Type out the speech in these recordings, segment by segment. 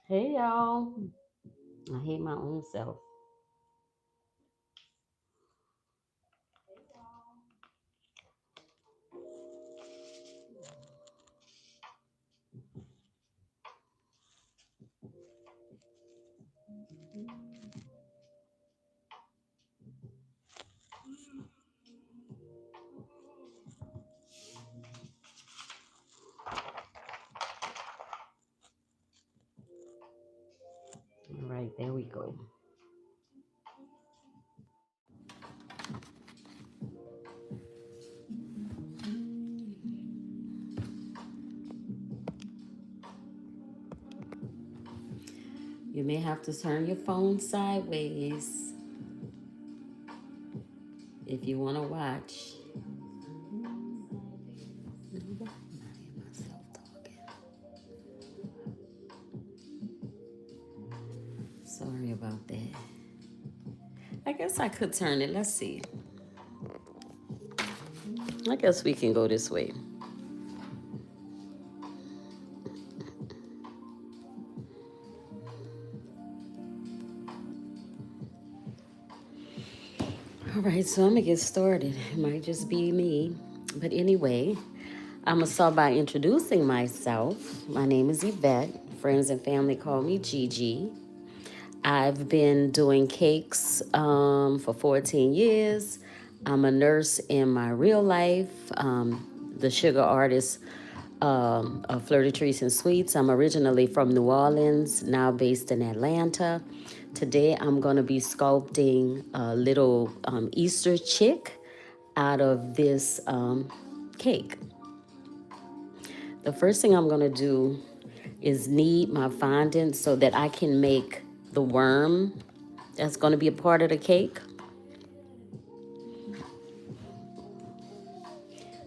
Hey y'all. I hate my own self. All right, there we go. You may have to turn your phone sideways if you want to watch. Sorry about that. I guess I could turn it. Let's see. I guess we can go this way. All right, so I'm going to get started. It might just be me. But anyway, I'm going to start by introducing myself. My name is Yvette. Friends and family call me Gigi. I've been doing cakes for 14 years. I'm a nurse in my real life, the sugar artist of Flirty Treats and Sweets. I'm originally from New Orleans, now based in Atlanta. Today I'm going to be sculpting a little Easter chick out of this cake. The first thing I'm going to do is knead my fondant so that I can make the worm that's going to be a part of the cake.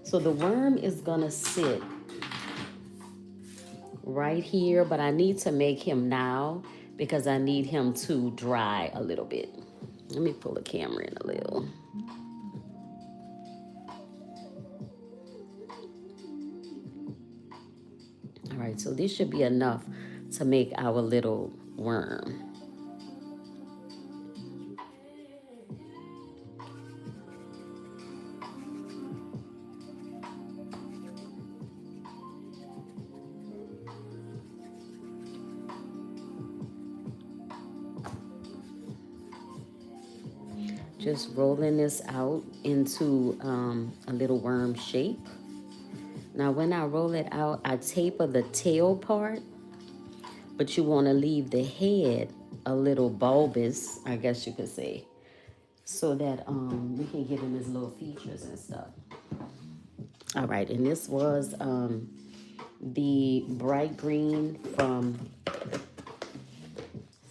So the worm is going to sit right here, but I need to make him now because I need him to dry a little bit. Let me pull the camera in a little. All right, so this should be enough to make our little worm. Just rolling this out into a little worm shape. Now, when I roll it out, I taper the tail part, but you want to leave the head a little bulbous, I guess you could say, so that we can give him his little features and stuff. All right, and this was the bright green from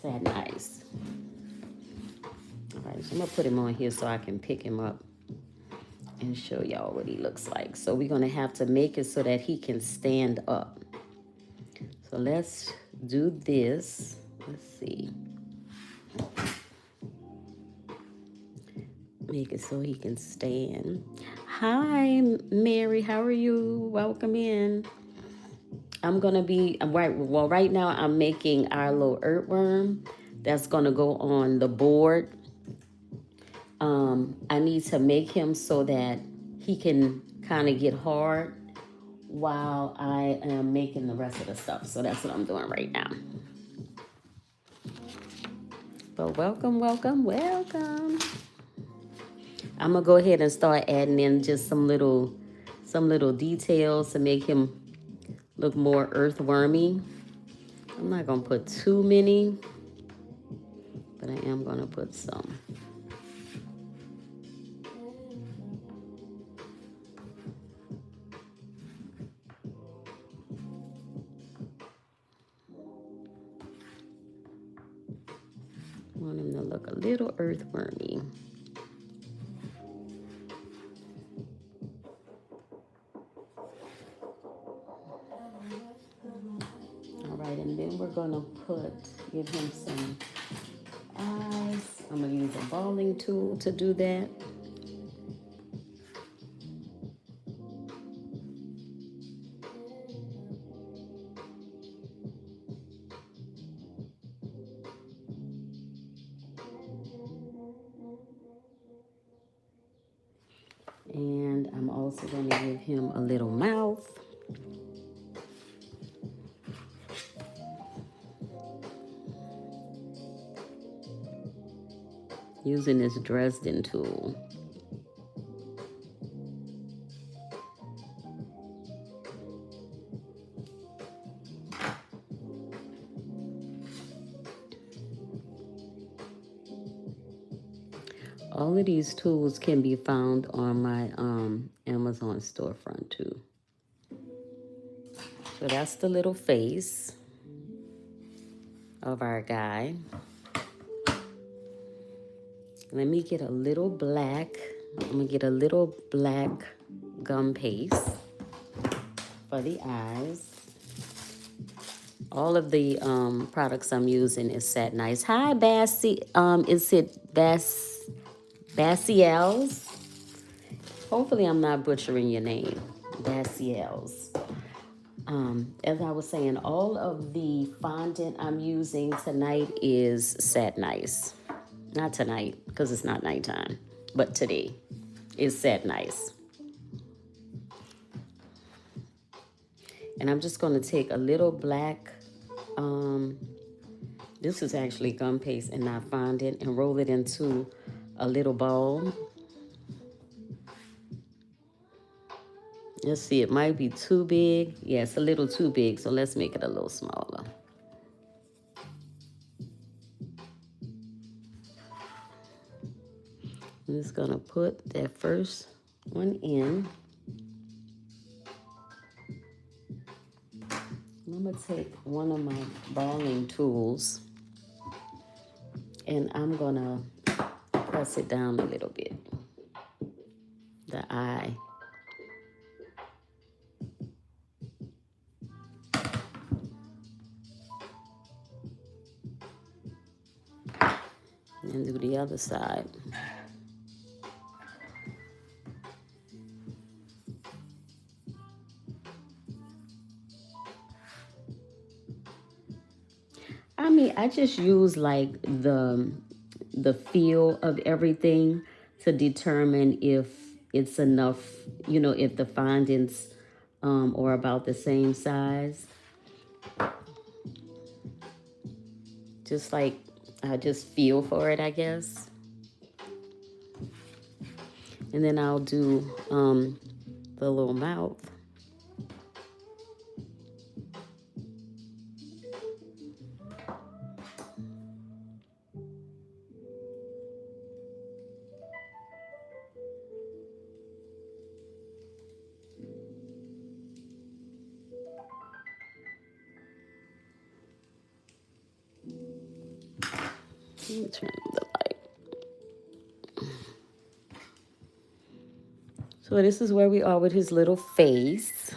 Satin Ice. All right, so I'm gonna put him on here so I can pick him up and show y'all what he looks like. So we're gonna have to make it so that he can stand up. So let's do this. Let's see. Make it so he can stand. Hi, Mary. How are you? Welcome in. I'm gonna be right. Well, right now I'm making our little earthworm that's gonna go on the board. I need to make him so that he can kind of get hard while I am making the rest of the stuff. So that's what I'm doing right now. But welcome, welcome, welcome. I'm gonna go ahead and start adding in just some little details to make him look more earthwormy. I'm not gonna put too many, but I am gonna put some. I want him to look a little earthwormy. All right, and then we're gonna give him some eyes. I'm gonna use a balling tool to do that. And I'm also going to give him a little mouth. Using this Dresden tool. All of these tools can be found on my Amazon storefront too. So that's the little face of our guy. Let me get a little black. I'm gonna get a little black gum paste for the eyes. All of the products I'm using is Set Nice. Hi, Bassie. Is it Bassiels? Hopefully I'm not butchering your name. Bassiels. As I was saying, all of the fondant I'm using tonight is Set Nice. Not tonight, because it's not nighttime, but today is Set Nice. And I'm just going to take a little black, this is actually gum paste and not fondant, and roll it into a little ball. Let's see, it might be too big. Yeah, it's a little too big, so let's make it a little smaller. I'm just gonna put that first one in. I'm gonna take one of my balling tools and I'm gonna press it down a little bit. The eye. And do the other side. I mean, I just use like the feel of everything to determine if it's enough, you know, if the fondants are about the same size. Just like I just feel for it, I guess. And then I'll do the little mouth. Let me turn the light. So this is where we are with his little face.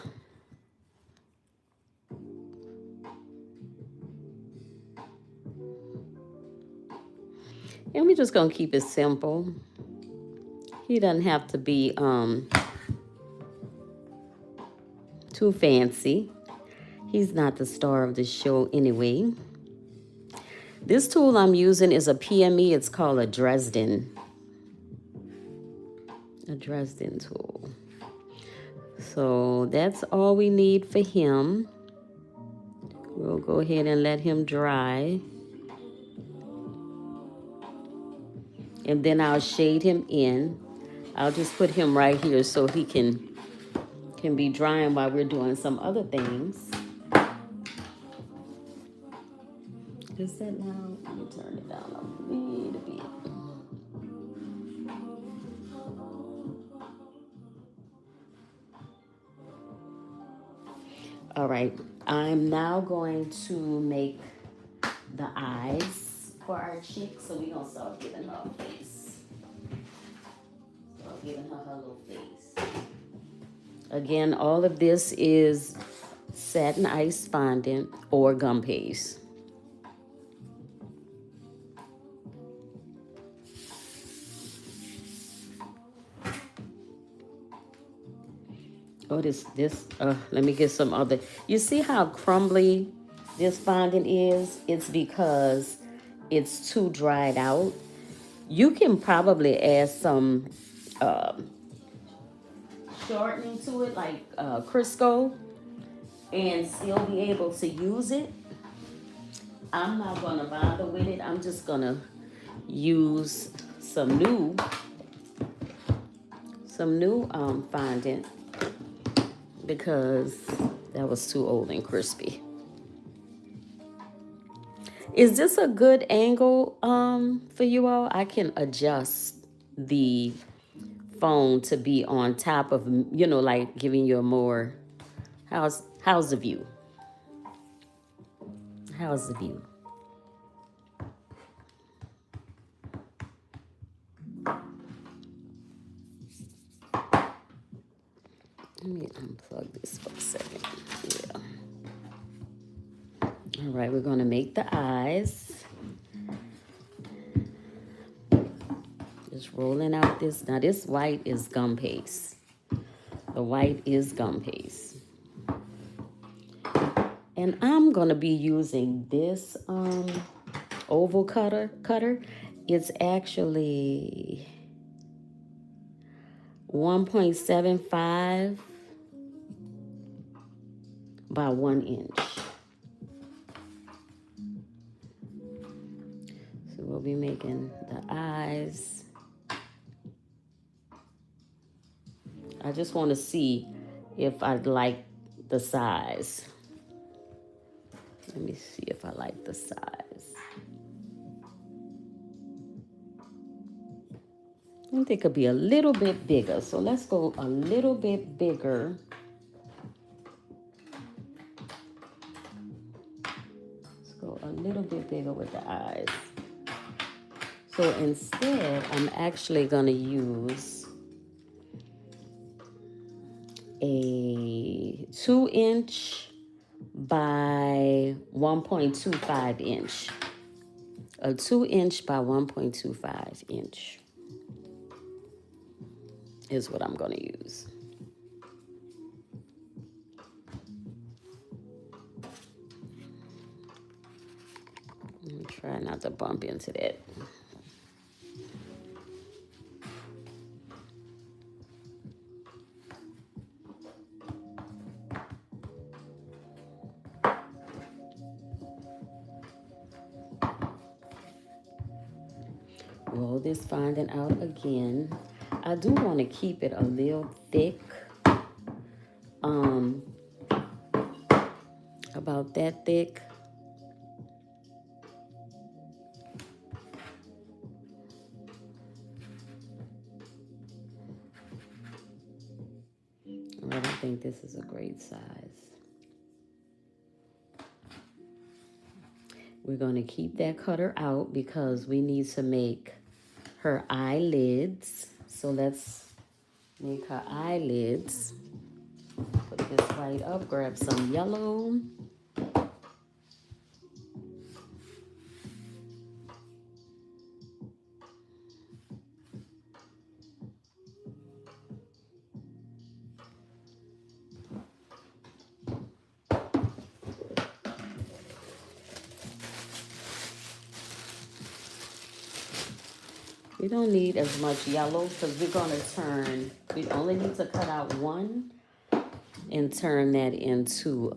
And we're just gonna keep it simple. He doesn't have to be too fancy. He's not the star of the show anyway. This tool I'm using is a PME. It's called a Dresden tool. So that's all we need for him. We'll go ahead and let him dry. And then I'll shade him in. I'll just put him right here so he can be drying while we're doing some other things. Is that loud? Let me turn it down a little bit. All right, I'm now going to make the eyes for our chick. So we're gonna start giving her a face. Start giving her little face. Again, all of this is satin ice fondant or gum paste. Oh, let me get some other. You see how crumbly this fondant is? It's because it's too dried out. You can probably add some shortening to it, like Crisco, and still be able to use it, I'm not gonna bother with it. I'm just gonna use some new fondant because that was too old and crispy. Is this a good angle for you all? I can adjust the phone to be on top of, like giving you a more, how's the view? How's the view? Let me unplug this for a second. Yeah. All right, we're gonna make the eyes. Just rolling out this. Now this white is gum paste. The white is gum paste. And I'm gonna be using this oval cutter. It's actually 1.75 by 1 inch. So we'll be making the eyes. I just want to see if I like the size. Let me see if I like the size. I think it could be a little bit bigger. So let's go a little bit bigger. Let's go a little bit bigger with the eyes. So instead, I'm actually going to use a 2-inch by 1.25 inch. A 2-inch by 1.25 inch is what I'm going to use. Let me try not to bump into that. Roll this fondant out again. I do want to keep it a little thick. About that thick. Well, I think this is a great size. We're going to keep that cutter out because we need to make her eyelids. So let's make her eyelids. Put this white up, grab some yellow. We don't need as much yellow because we're going to turn, we only need to cut out one and turn that into,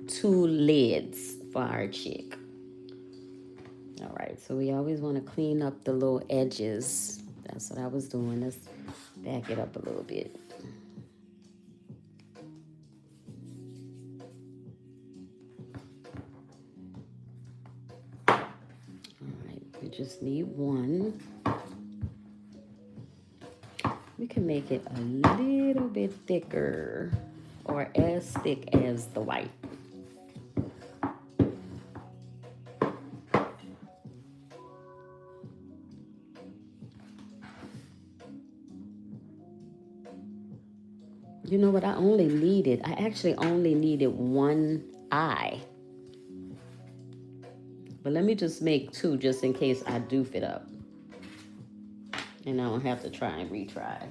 two lids for our chick. All right, so we always want to clean up the little edges. That's what I was doing. Let's back it up a little bit. Just need one. We can make it a little bit thicker or as thick as the white. You know what? I actually only needed one eye. But let me just make two just in case I do fit up. And I don't have to try and retry.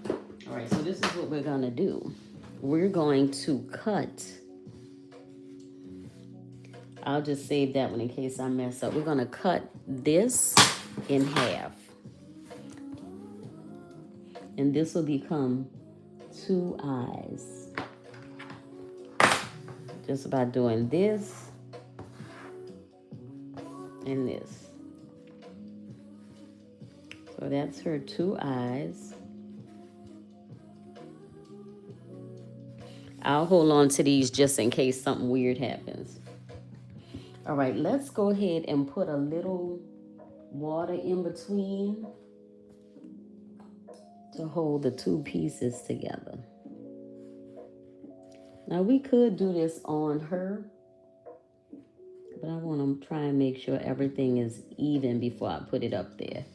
All right, so this is what we're gonna do. We're going to cut I'll just save that one in case I mess up. We're gonna cut this in half. And this will become 2 eyes. Just by doing this and this. So that's her 2 eyes. I'll hold on to these just in case something weird happens. All right, let's go ahead and put a little water in between to hold the 2 pieces together. Now we could do this on her, but I want to try and make sure everything is even before I put it up there.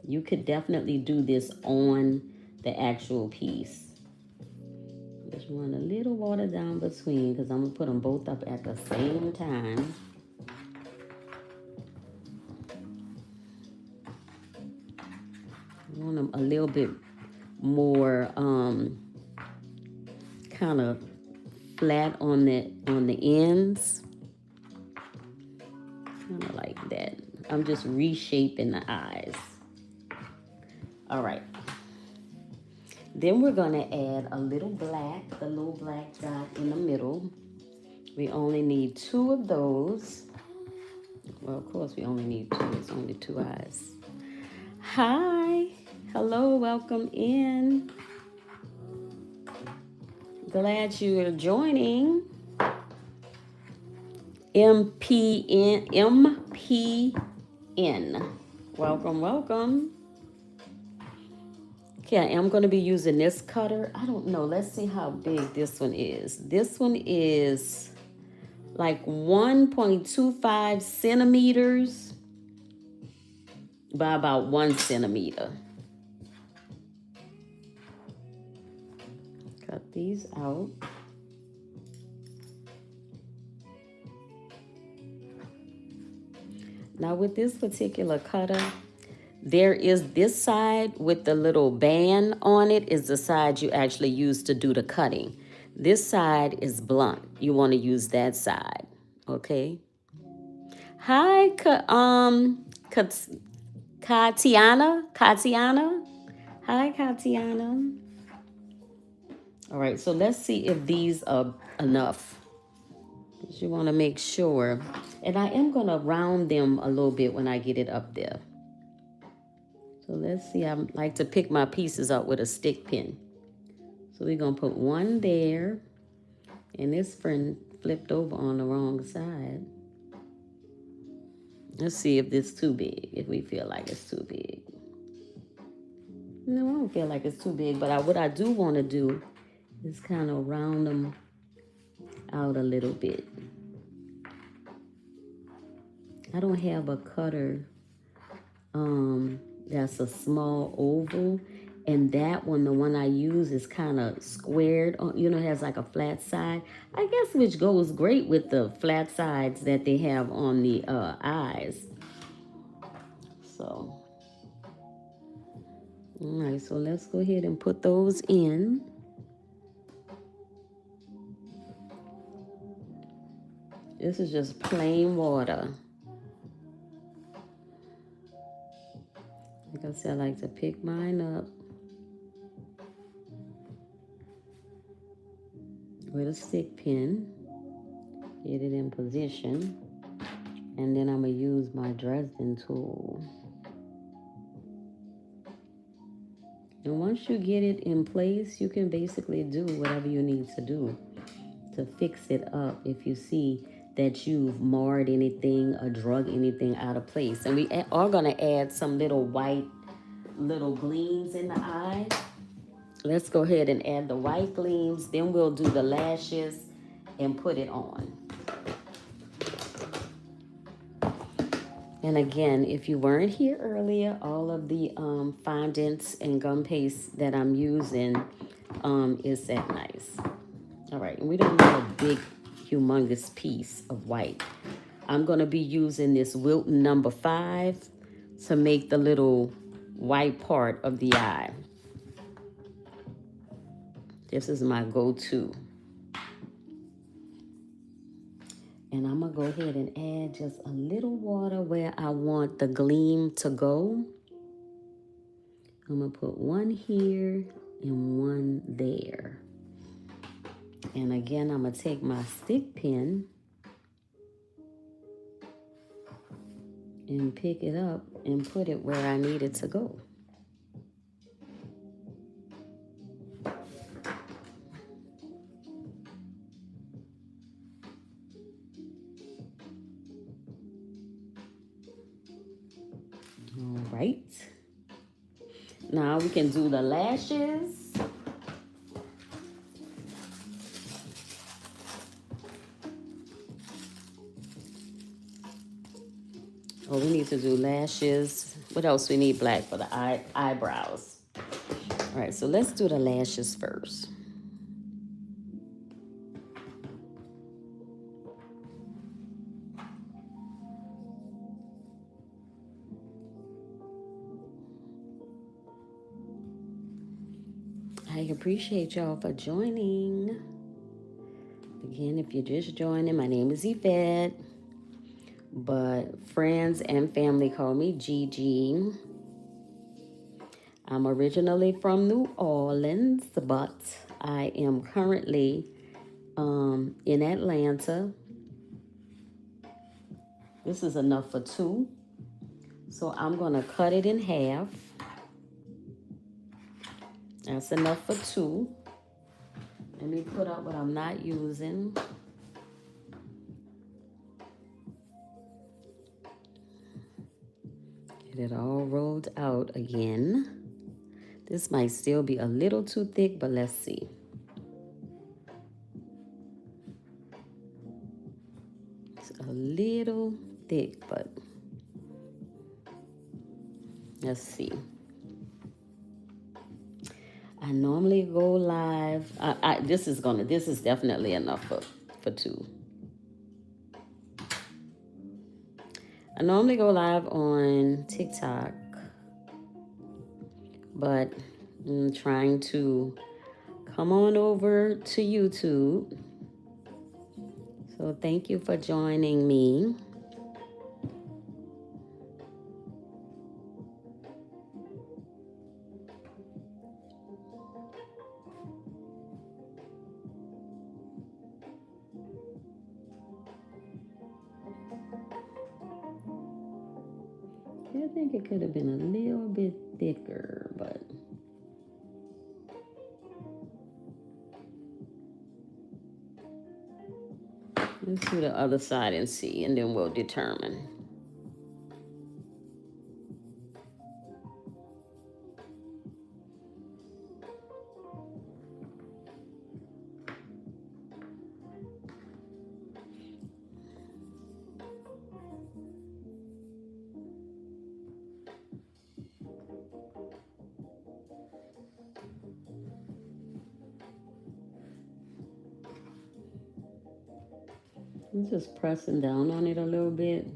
You could definitely do this on the actual piece. Just run a little water down between because I'm going to put them both up at the same time. I want them a little bit more kind of flat on the ends. Kind of like that. I'm just reshaping the eyes. All right. Then we're going to add a little black, the little black dot in the middle. We only need 2 of those. Well, of course, we only need 2. It's only 2 eyes. Hi. Hello. Welcome in. Glad you are joining. MPN. Welcome, welcome. Okay, I'm going to be using this cutter. I don't know. Let's see how big this one is. This one is like 1.25 centimeters by about 1 centimeter. Cut these out. Now with this particular cutter, there is this side with the little band on it is the side you actually use to do the cutting. This side is blunt. You want to use that side, okay? Hi, Katiana. Hi, Katiana. All right, so let's see if these are enough. You want to make sure. And I am going to round them a little bit when I get it up there. So let's see. I like to pick my pieces up with a stick pin. So we're going to put one there. And this friend flipped over on the wrong side. Let's see if this is too big, if we feel like it's too big. No, I don't feel like it's too big. But what I do want to do is kind of round them out a little bit. I don't have a cutter that's a small oval, and that one, the one I use, is kind of squared, you know, has like a flat side, I guess, which goes great with the flat sides that they have on the eyes. So, all right, so let's go ahead and put those in. This is just plain water. Like I said, I like to pick mine up with a stick pin, get it in position, and then I'm going to use my Dresden tool. And once you get it in place, you can basically do whatever you need to do to fix it up if you see that you've marred anything or drug anything out of place. And we are going to add some little white little gleams in the eye. Let's go ahead and add the white gleams. Then we'll do the lashes and put it on. And again, if you weren't here earlier, all of the fondants and gum paste that I'm using is that nice. All right, and we don't need a big, humongous piece of white. I'm going to be using this Wilton number 5 to make the little white part of the eye. This is my go-to. And I'm going to go ahead and add just a little water where I want the gleam to go. I'm going to put one here and one there. And again, I'm going to take my stick pin and pick it up and put it where I need it to go. All right. Now we can do the lashes. Oh, we need to do lashes. What else we need? Black for the eyebrows. All right, so let's do the lashes first. I appreciate y'all for joining. Again, if you're just joining, my name is Yvette, but friends and family call me Gigi. I'm originally from New Orleans, but I am currently in Atlanta. This is enough for 2. So I'm going to cut it in half. That's enough for 2. Let me put up what I'm not using. Get it all rolled out again. This might still be a little too thick, but let's see. It's a little thick, but let's see. I normally go live. This is definitely enough for 2. I normally go live on TikTok, but I'm trying to come on over to YouTube. So thank you for joining me. I think it could have been a little bit thicker, but let's do the other side and see, and then we'll determine. I'm just pressing down on it a little bit.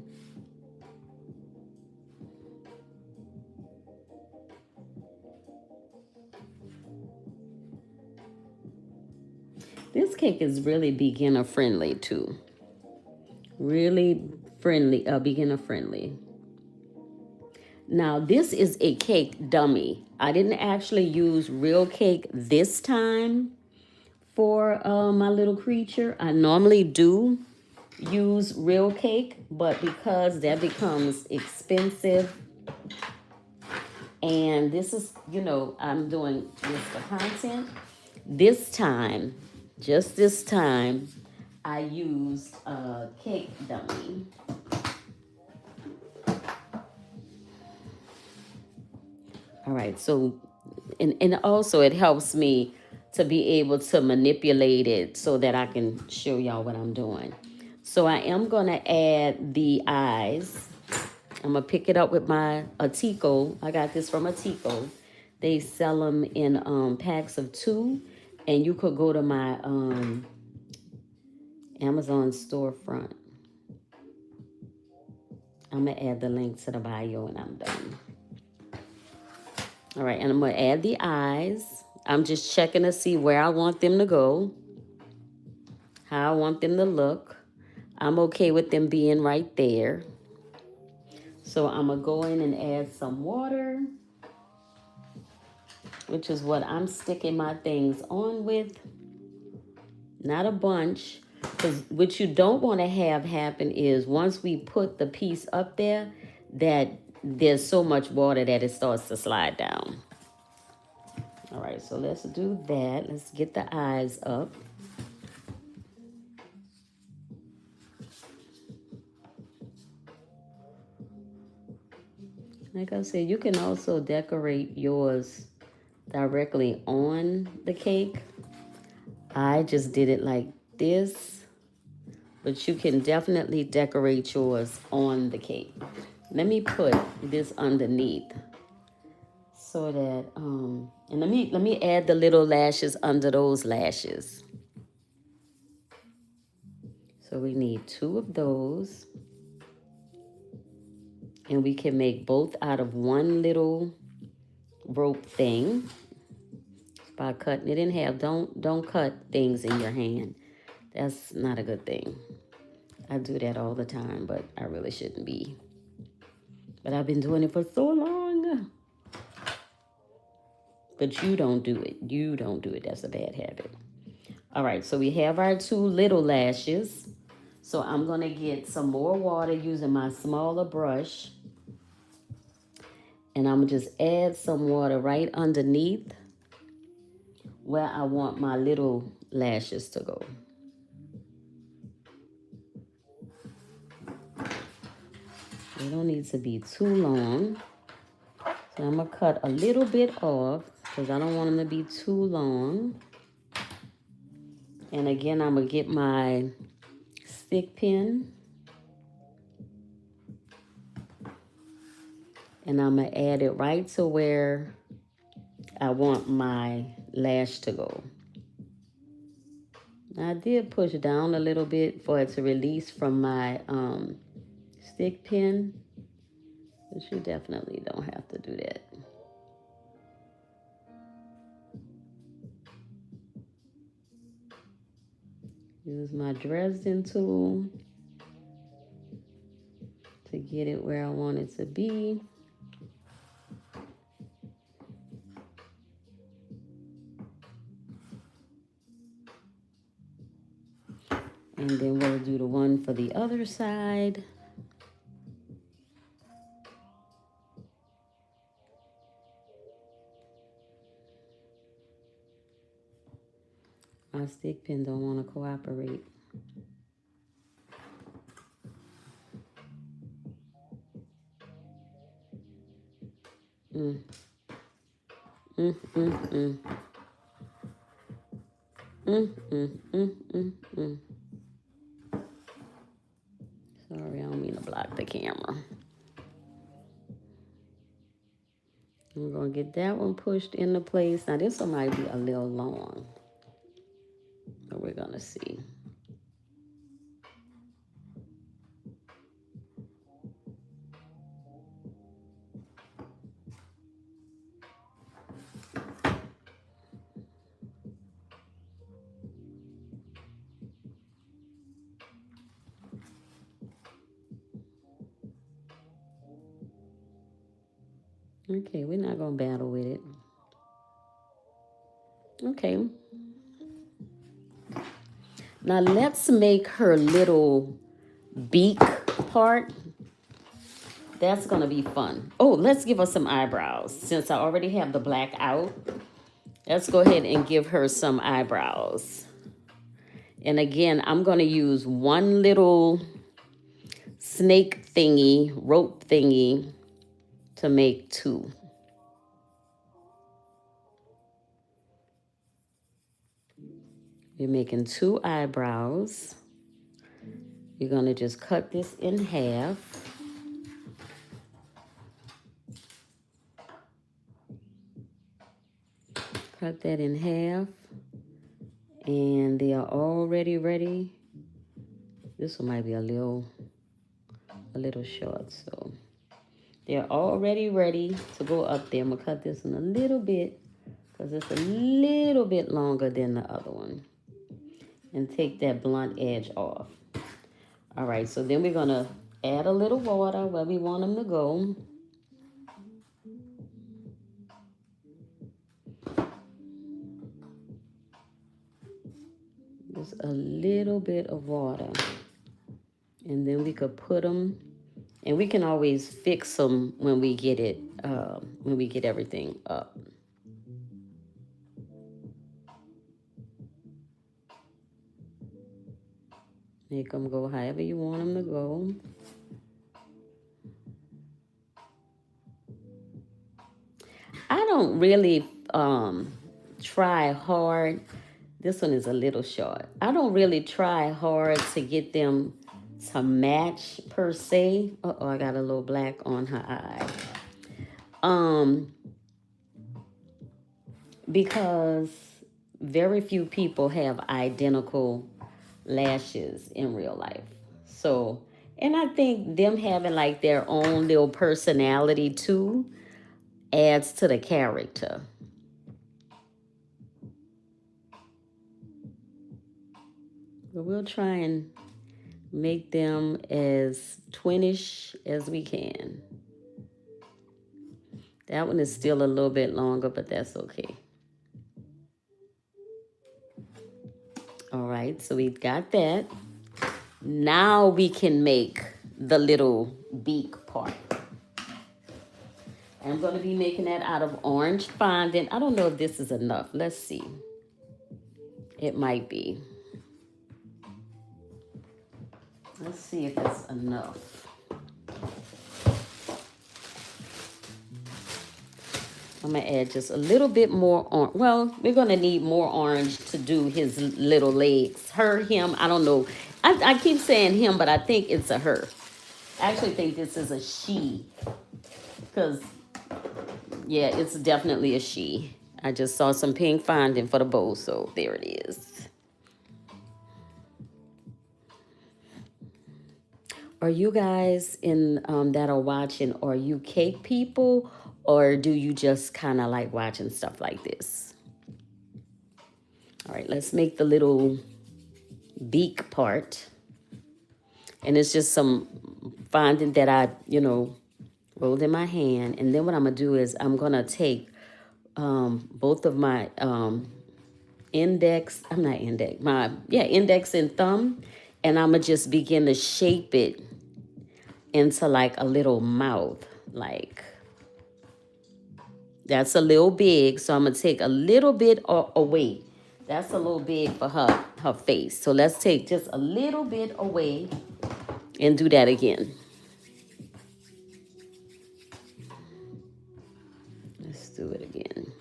This cake is really beginner friendly too. Really friendly, beginner friendly. Now this is a cake dummy. I didn't actually use real cake this time for my little creature. I normally do use real cake, but because that becomes expensive, and this is, I'm doing this for content. This time, just this time, I used a cake dummy. All right, so, and also it helps me to be able to manipulate it so that I can show y'all what I'm doing. So I am gonna add the eyes. I'm gonna pick it up with my Atico. I got this from Atico. They sell them in packs of 2, and you could go to my Amazon storefront. I'm gonna add the link to the bio when I'm done. All right, and I'm gonna add the eyes. I'm just checking to see where I want them to go, how I want them to look. I'm okay with them being right there. So I'm going to go in and add some water, which is what I'm sticking my things on with. Not a bunch. Because what you don't want to have happen is once we put the piece up there, that there's so much water that it starts to slide down. All right, so let's do that. Let's get the eyes up. Like I said, you can also decorate yours directly on the cake. I just did it like this, but you can definitely decorate yours on the cake. Let me put this underneath so that and let me add the little lashes under those lashes. So we need 2 of those, and we can make both out of one little rope thing by cutting it in half. Don't cut things in your hand. That's not a good thing. I do that all the time, but I really shouldn't be. But I've been doing it for so long. But you don't do it. You don't do it. That's a bad habit. All right, so we have our 2 little lashes. So I'm going to get some more water using my smaller brush. And I'm going to just add some water right underneath where I want my little lashes to go. They don't need to be too long. So I'm going to cut a little bit off because I don't want them to be too long. And again, I'm going to get my stick pin. And I'm going to add it right to where I want my lash to go. Now, I did push down a little bit for it to release from my stick pin. But you definitely don't have to do that. Use my Dresden tool to get it where I want it to be. And then we'll do the one for the other side. My stick pin don't want to cooperate. Sorry, I don't mean to block the camera. We're going to get that one pushed into place. Now, this one might be a little long, but we're going to see. Okay, we're not going to battle with it. Okay. Now, let's make her little beak part. That's going to be fun. Oh, let's give her some eyebrows. Since I already have the black out, let's go ahead and give her some eyebrows. And again, I'm going to use one little snake thingy, rope thingy, to make 2. You're making 2 eyebrows. You're going to just cut this in half. Cut that in half. And they are already ready. This one might be a little short, so they're already ready to go up there. I'm going to cut this in a little bit because it's a little bit longer than the other one. And take that blunt edge off. All right, so then we're gonna add a little water where we want them to go. Just a little bit of water. And then we could put them, and we can always fix them when we get it, when we get everything up. Make them go however you want them to go. I don't really try hard. This one is a little short. I don't really try hard to get them to match per se. Uh-oh, I got a little black on her eye. Because very few people have identical lashes in real life. So, and I think them having like their own little personality too adds to the character. But we'll try and make them as twinish as we can. That one is still a little bit longer, but that's okay. All right, so we've got that. Now we can make the little beak part. I'm going to be making that out of orange fondant. I don't know if this is enough. Let's see. It might be. Let's see if it's enough. I'm going to add just a little bit more orange. Well, we're going to need more orange to do his little legs. Her, him, I don't know. I keep saying him, but I think it's a her. I actually think this is a she. Because, yeah, it's definitely a she. I just saw some pink fondant for the bow, so there it is. Are you guys in that are watching, are you cake people, or do you just kind of like watching stuff like this? All right, let's make the little beak part. And it's just some fondant that I, rolled in my hand. And then what I'm going to do is I'm going to take both of my index and thumb, and I'm going to just begin to shape it into like a little mouth. Like, that's a little big, so I'm going to take a little bit away. That's a little big for her face. So let's take just a little bit away and do that again. Let's do it again.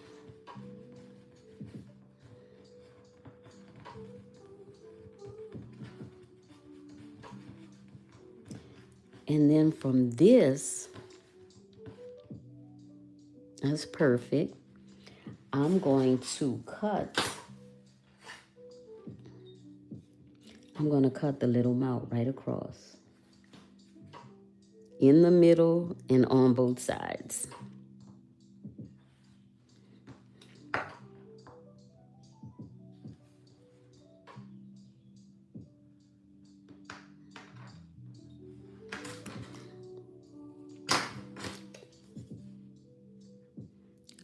And then from this, that's perfect. I'm going to cut. I'm going to cut the little mouth right across. In the middle and on both sides.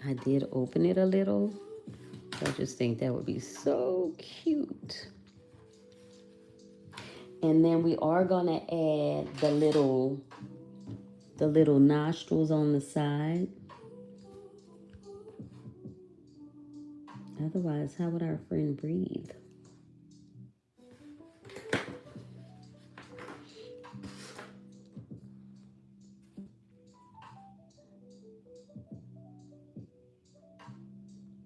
I did open it a little. I just think that would be so cute. And then we are gonna add the little nostrils on the side. Otherwise, how would our friend breathe?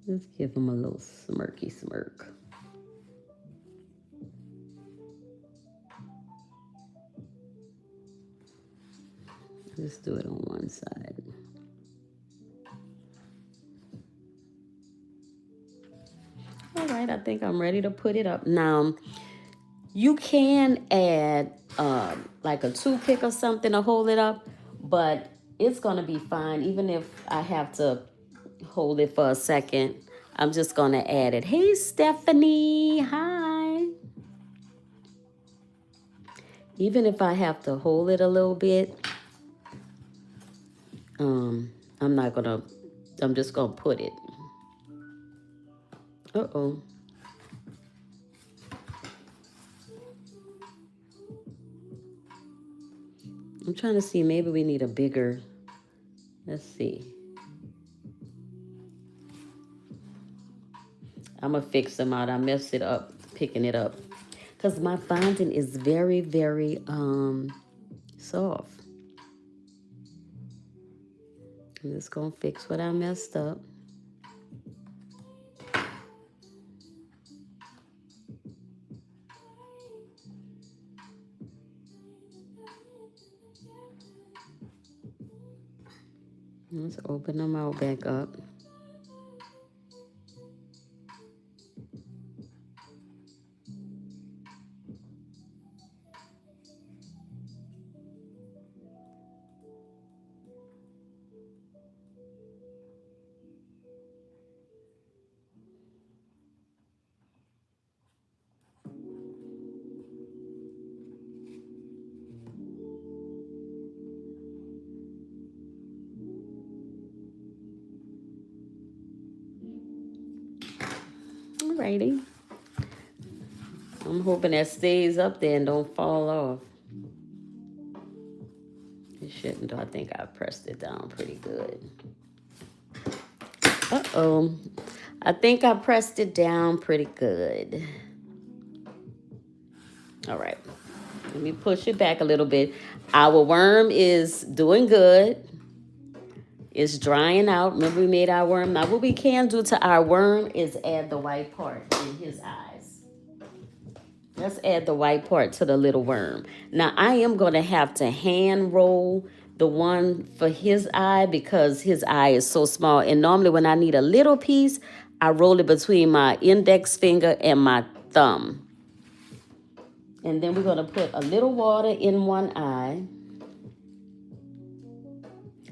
Let's give him a little smirky smirk. Let's do it on one side. All right, I think I'm ready to put it up. Now, you can add like a toothpick or something to hold it up, but it's gonna be fine even if I have to hold it for a second. I'm just gonna add it. Hey, Stephanie, hi. Even if I have to hold it a little bit, I'm not gonna, I'm just gonna put it. Uh-oh. I'm trying to see, maybe we need a bigger, let's see. I'm gonna fix them out. I messed it up, picking it up. Because my fondant is very, very soft. I'm just gonna fix what I messed up. Let's open them out back up. Alrighty. I'm hoping that stays up there and don't fall off. It shouldn't. I think I pressed it down pretty good. Uh-oh. I think I pressed it down pretty good. All right. Let me push it back a little bit. Our worm is doing good. It's drying out. Remember we made our worm. Now what we can do to our worm is add the white part in his eyes. Let's add the white part to the little worm. Now I am going to have to hand roll the one for his eye because his eye is so small. And normally when I need a little piece, I roll it between my index finger and my thumb. And then we're going to put a little water in one eye.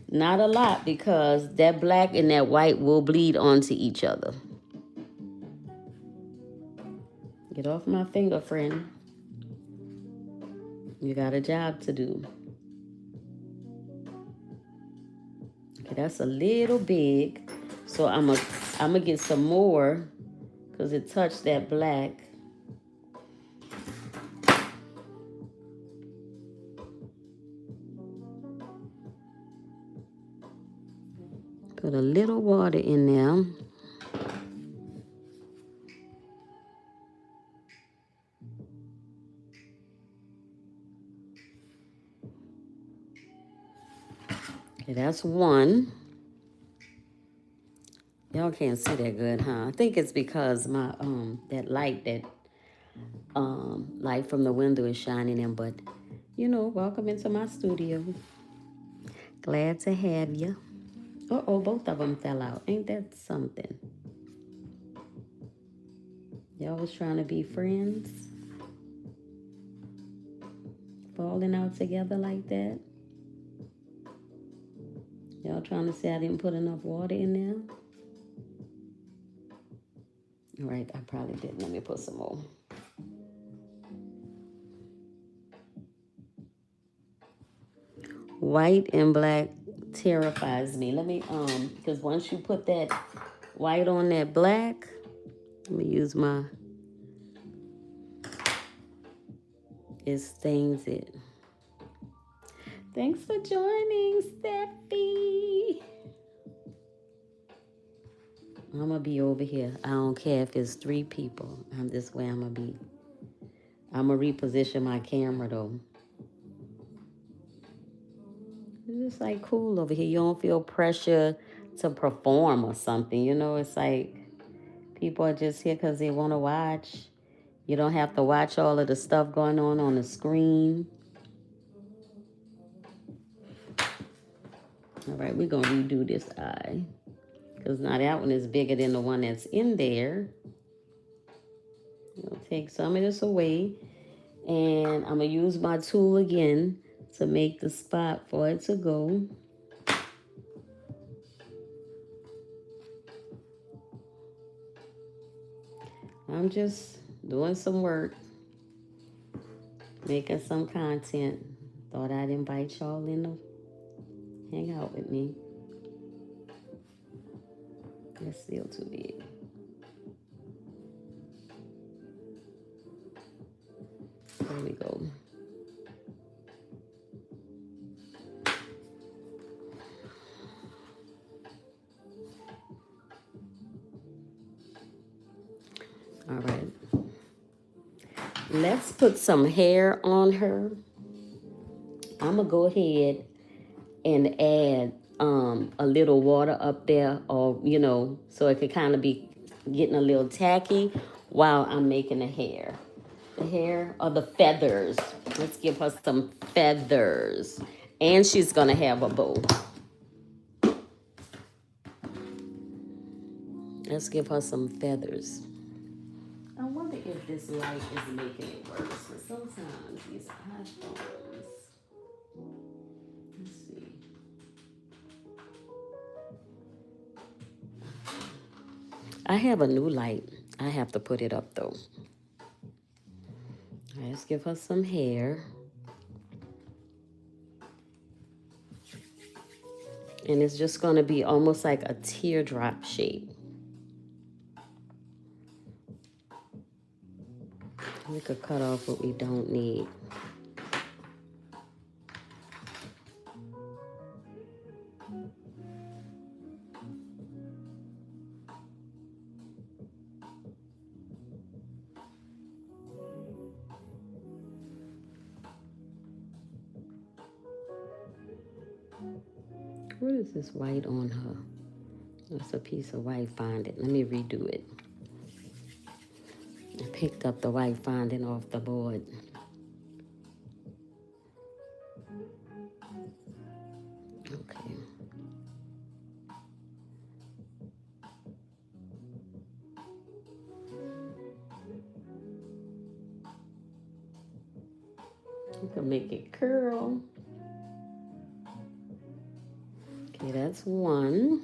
Not a lot because that black and that white will bleed onto each other. Get off my finger, friend. You got a job to do. Okay, that's a little big. So I'm gonna get some more because it touched that black. Put a little water in there. Okay, that's one. Y'all can't see that good, huh? I think it's because my that light from the window is shining in, but you know, welcome into my studio. Glad to have you. Uh-oh, both of them fell out. Ain't that something? Y'all was trying to be friends? Falling out together like that? Y'all trying to say I didn't put enough water in there? All right, I probably didn't. Let me put some more. White and black terrifies me. Let me, because once you put that white on that black, let me use it stains it. Thanks for joining, Steffi. I'm going to be over here. I don't care if it's 3 people. I'm this way I'm going to be. I'm going to reposition my camera, though. It's just like cool over here. You don't feel pressure to perform or something. You know, it's like people are just here because they want to watch. You don't have to watch all of the stuff going on the screen. All right, we're going to redo this eye. Because now that one is bigger than the one that's in there. I'll take some of this away. And I'm going to use my tool again to make the spot for it to go. I'm just doing some work. making some content. Thought I'd invite y'all in to hang out with me. It's still too big. There we go. All right. Let's put some hair on her. I'm going to go ahead and add a little water up there, or, you know, so it could kind of be getting a little tacky while I'm making the hair. The hair or the feathers. Let's give her some feathers. And she's going to have a bow. Let's give her some feathers. I wonder if this light is making it worse. But sometimes these iPhones. Let's see. I have a new light. I have to put it up though. Let's give her some hair. And it's just going to be almost like a teardrop shape. We could cut off what we don't need. What is this white on her? That's a piece of white fondant. Let me redo it. I picked up the white fondant off the board. Okay. You can make it curl. Okay, that's one.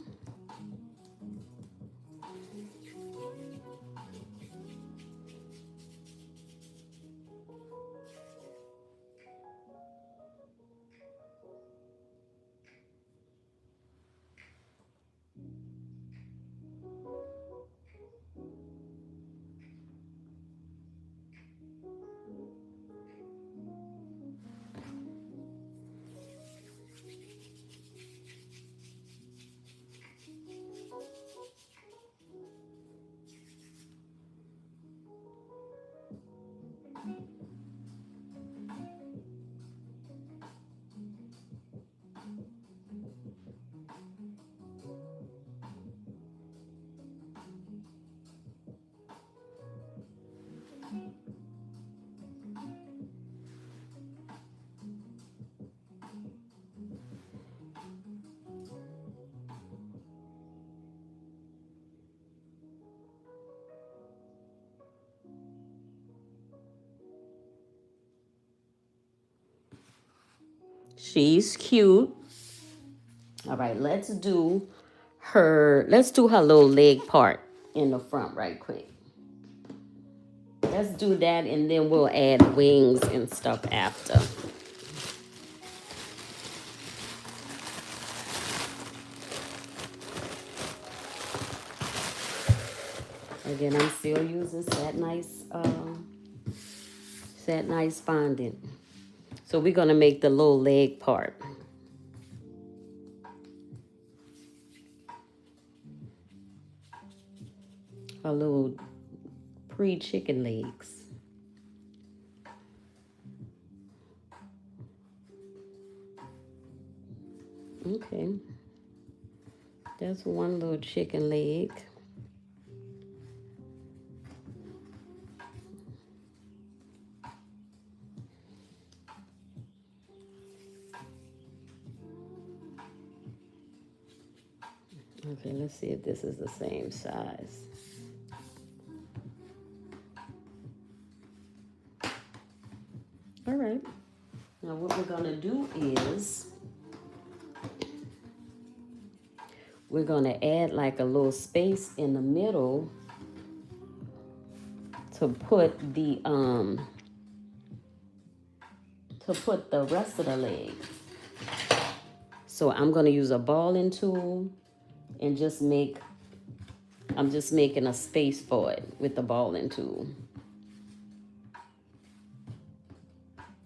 She's cute. All right, let's do her little leg part in the front right quick. Let's do that and then we'll add wings and stuff after. Again, I'm still using Satin Nice fondant. So we're gonna make the little leg part. Our little pre-chicken legs. Okay. That's one little chicken leg. Okay, let's see if this is the same size. All right. Now what we're gonna do is we're gonna add like a little space in the middle to put the to put the rest of the leg. So I'm going to use a balling tool and I'm just making a space for it with the balling tool.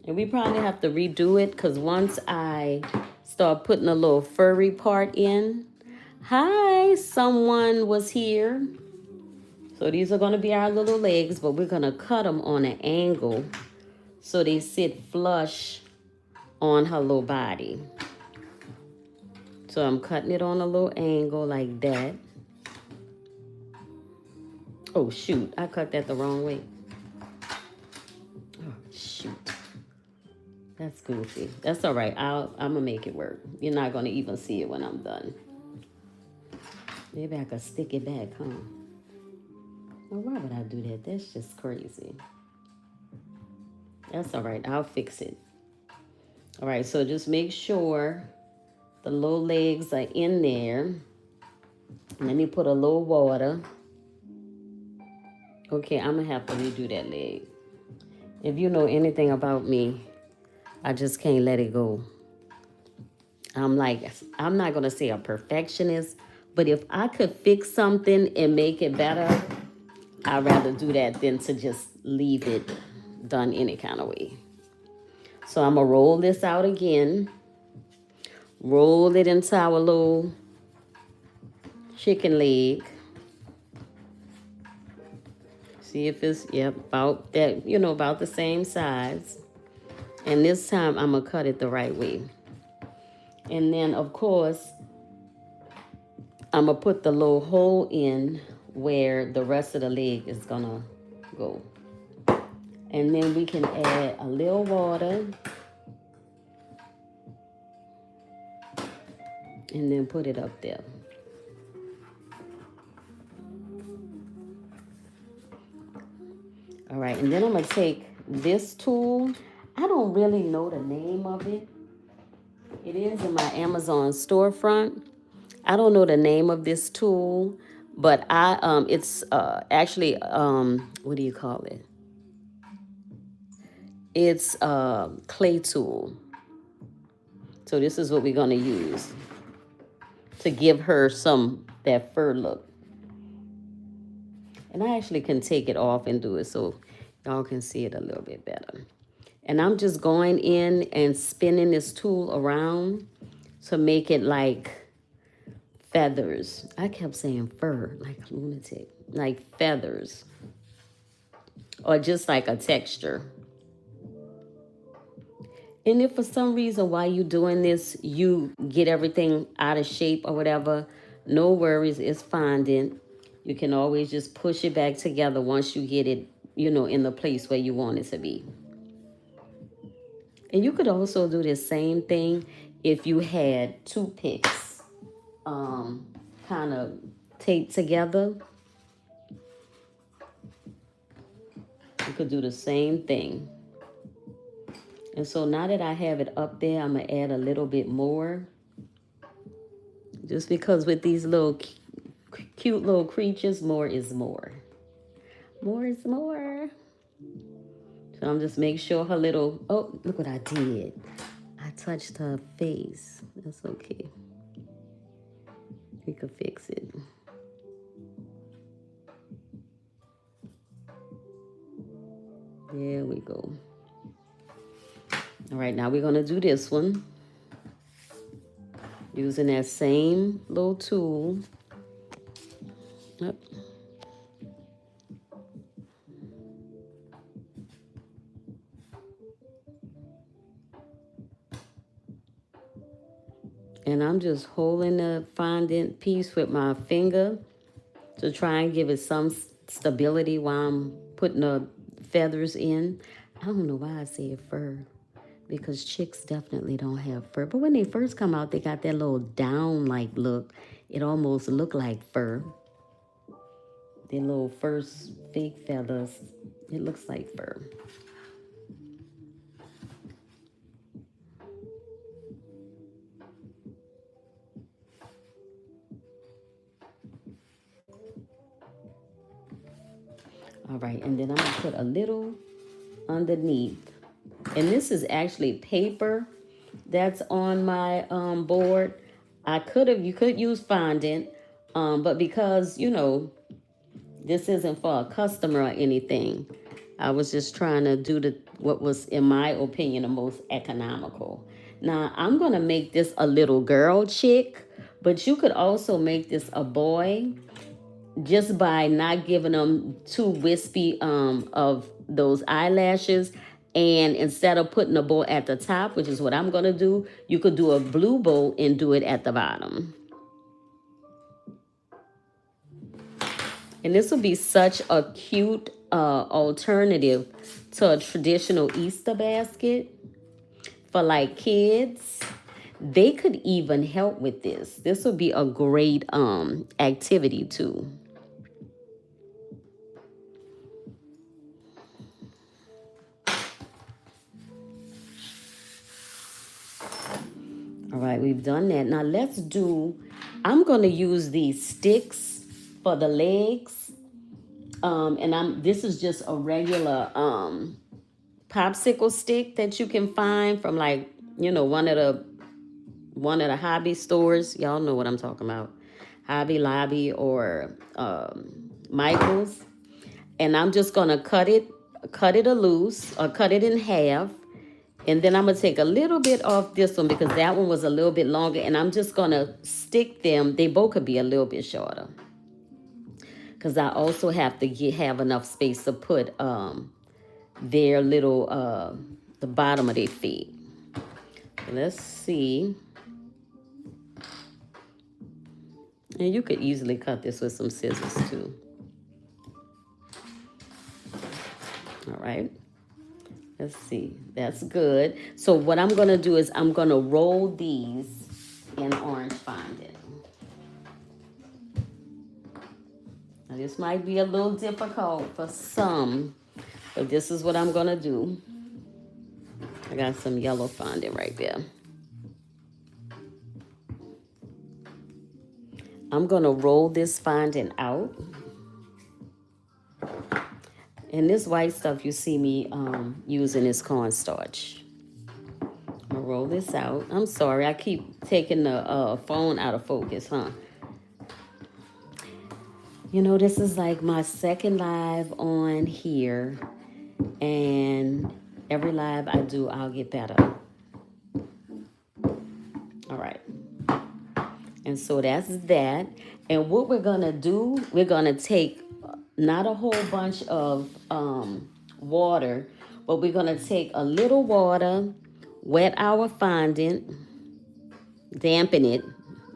And we probably have to redo it because once I start putting a little furry part in. Hi, someone was here. So these are going to be our little legs, but we're going to cut them on an angle so they sit flush on her little body. So I'm cutting it on a little angle like that. Oh, shoot. I cut that the wrong way. Oh, shoot. That's goofy. That's all right. I'm going to make it work. You're not going to even see it when I'm done. Maybe I could stick it back, huh? Well, why would I do that? That's just crazy. That's all right. I'll fix it. All right. So just make sure the little legs are in there. Let me put a little water. Okay, I'm going to have to redo that leg. If you know anything about me, I just can't let it go. I'm not going to say a perfectionist, but if I could fix something and make it better, I'd rather do that than to just leave it done any kind of way. So I'm going to roll this out again. Roll it into our little chicken leg. See if it's, about that, about the same size. And this time I'm going to cut it the right way. And then, of course, I'm going to put the little hole in where the rest of the leg is going to go. And then we can add a little water. And then put it up there. All right, and then I'm going to take this tool. I don't really know the name of it. It is in my Amazon storefront. I don't know the name of this tool, but it's actually what do you call it? It's a clay tool. So this is what we're going to use to give her that fur look. And I actually can take it off and do it so y'all can see it a little bit better. And I'm just going in and spinning this tool around to make it like feathers. I kept saying fur, like a lunatic. Like feathers. Or just like a texture. And if for some reason while you're doing this, you get everything out of shape or whatever, no worries, it's fondant. You can always just push it back together once you get it, in the place where you want it to be. And you could also do the same thing if you had toothpicks kind of taped together. You could do the same thing. And so now that I have it up there, I'm going to add a little bit more. Just because with these little cute little creatures, more is more. More is more. So I'm just make sure her little, oh, look what I did. I touched her face. That's okay. We could fix it. There we go. All right, now we're going to do this one. Using that same little tool. Yep. And I'm just holding the fondant piece with my finger to try and give it some stability while I'm putting the feathers in. I don't know why I said fur, because chicks definitely don't have fur. But when they first come out, they got that little down-like look. It almost looked like fur. Their little first fake feathers, it looks like fur. All right, and then I'm gonna put a little underneath And this is actually paper that's on my board. You could use fondant, but because, this isn't for a customer or anything, I was just trying to do what was, in my opinion, the most economical. Now, I'm going to make this a little girl chick, but you could also make this a boy just by not giving them too wispy of those eyelashes. And instead of putting a bow at the top, which is what I'm going to do, you could do a blue bow and do it at the bottom. And this would be such a cute alternative to a traditional Easter basket for like kids. They could even help with this. This would be a great activity too. All right, we've done that. Now I'm going to use these sticks for the legs. This is just a regular popsicle stick that you can find from like, one of the hobby stores. Y'all know what I'm talking about. Hobby Lobby or Michael's. And I'm just going to cut it loose or cut it in half. And then I'm going to take a little bit off this one because that one was a little bit longer. And I'm just going to stick them. They both could be a little bit shorter. Because I also have to have enough space to put their little, the bottom of their feet. Let's see. And you could easily cut this with some scissors too. All right. Let's see. That's good. So what I'm going to do is I'm going to roll these in orange fondant. Now this might be a little difficult for some, but this is what I'm going to do. I got some yellow fondant right there. I'm going to roll this fondant out. And this white stuff you see me using is cornstarch. I'm going to roll this out. I'm sorry, I keep taking the phone out of focus, huh? This is like my second live on here. And every live I do, I'll get better. All right. And so that's that. And what we're going to do, we're going to take not a whole bunch of water, but we're going to take a little water, wet our fondant, dampen it,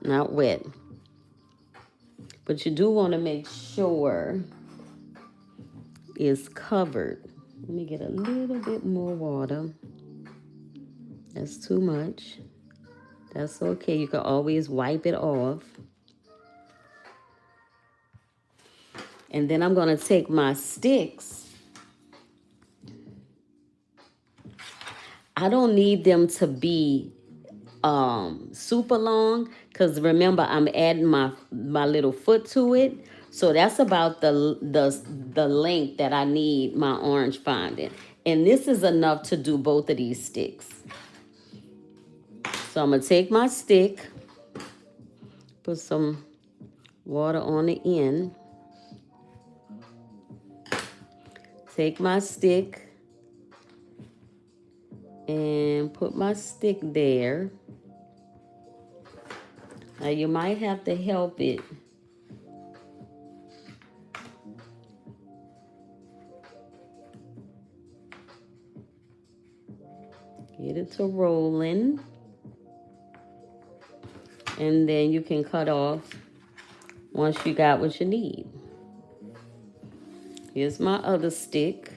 not wet. But you do want to make sure it's covered. Let me get a little bit more water. That's too much. That's okay. You can always wipe it off. And then I'm going to take my sticks. I don't need them to be super long because remember I'm adding my little foot to it. So that's about the length that I need my orange fondant. And this is enough to do both of these sticks. So I'm going to take my stick, put some water on the end. Take my stick and put my stick there. Now you might have to help it. Get it to rolling. And then you can cut off once you got what you need. Here's my other stick.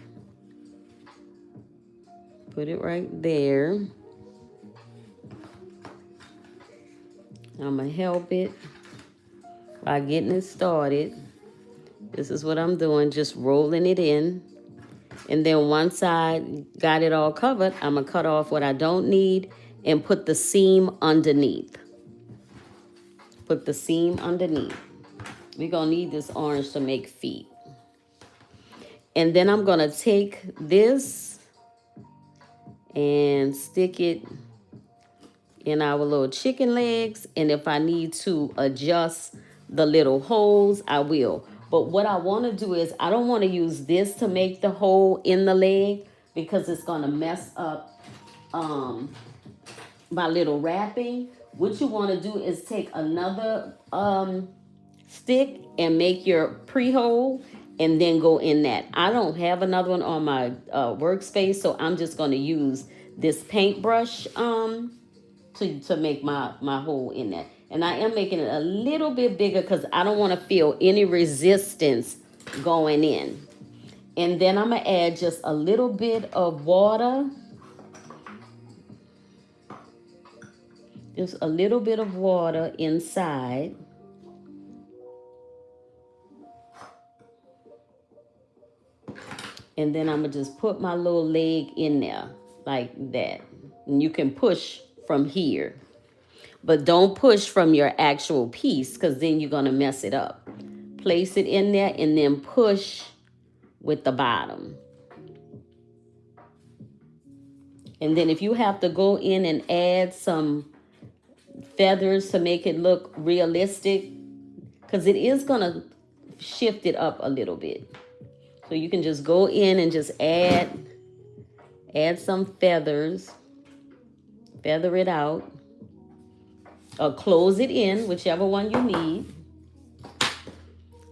Put it right there. I'm going to help it by getting it started. This is what I'm doing, just rolling it in. And then once I got it all covered, I'm going to cut off what I don't need and put the seam underneath. Put the seam underneath. We're going to need this orange to make feet. And then I'm going to take this and stick it in our little chicken legs. And if I need to adjust the little holes, I will. But what I want to do is I don't want to use this to make the hole in the leg because it's going to mess up my little wrapping. What you want to do is take another stick and make your pre-hole and then go in that. I don't have another one on my workspace, so I'm just going to use this paintbrush to make my hole in that. And I am making it a little bit bigger because I don't want to feel any resistance going in. And then I'm going to add just a little bit of water. Just a little bit of water inside. And then I'm going to just put my little leg in there like that. And you can push from here. But don't push from your actual piece because then you're going to mess it up. Place it in there and then push with the bottom. And then if you have to go in and add some feathers to make it look realistic, because it is going to shift it up a little bit. So you can just go in and just add some feathers, feather it out, or close it in, whichever one you need.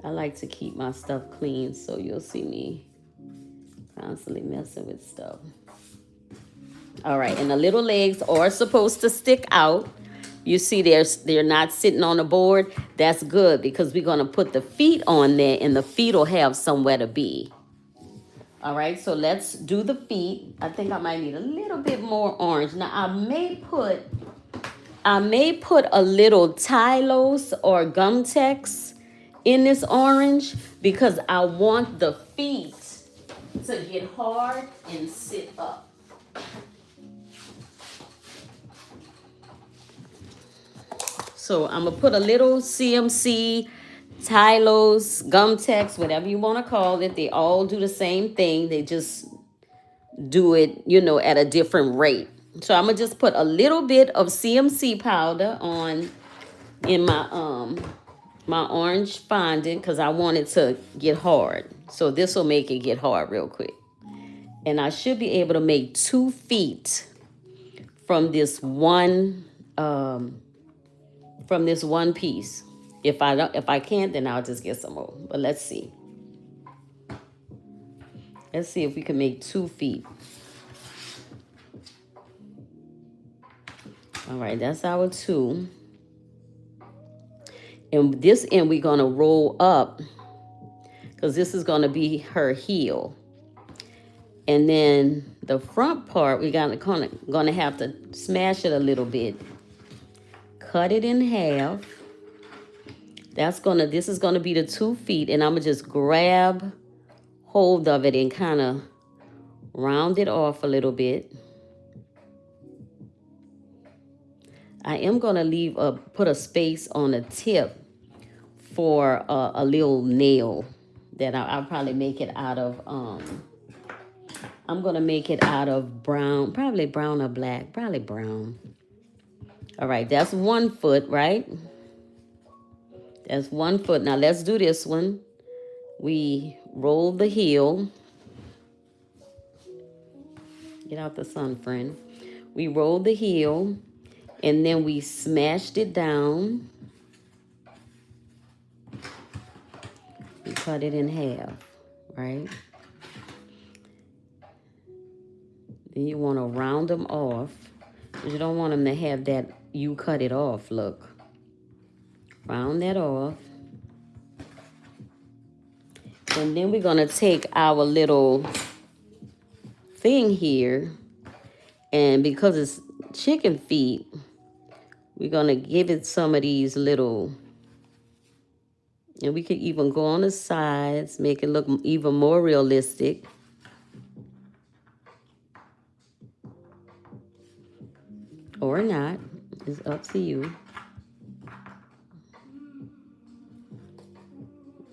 I like to keep my stuff clean, so you'll see me constantly messing with stuff. All right, and the little legs are supposed to stick out. You see they're not sitting on the board. That's good because we're going to put the feet on there and the feet will have somewhere to be. All right, so let's do the feet. I think I might need a little bit more orange. Now, I may put a little Tylos or Gumtex in this orange because I want the feet to get hard and sit up. So I'm going to put a little CMC, Tylos, Gumtex, whatever you want to call it. They all do the same thing. They just do it, at a different rate. So I'm going to just put a little bit of CMC powder on in my orange fondant because I want it to get hard. So this will make it get hard real quick. And I should be able to make 2 feet from this one piece. If I can't, then I'll just get some more. But let's see. Let's see if we can make 2 feet. All right, that's our 2. And this end we're gonna roll up because this is gonna be her heel. And then the front part, we're gonna have to smash it a little bit. Cut it in half. This is gonna be the 2 feet, and I'm gonna just grab hold of it and kind of round it off a little bit. I am gonna put a space on the tip for a little nail that I'll probably make it out of. I'm gonna make it out of brown, probably brown or black, probably brown. All right, that's 1 foot, right? That's 1 foot. Now let's do this one. We roll the heel. Get out the sun, friend. We rolled the heel and then we smashed it down. We cut it in half, right? Then you want to round them off because you don't want them to have that you cut it off look. Round that off. And then we're going to take our little thing here, and because it's chicken feet, we're going to give it some of these little, and we could even go on the sides, make it look even more realistic. Or not. It's up to you.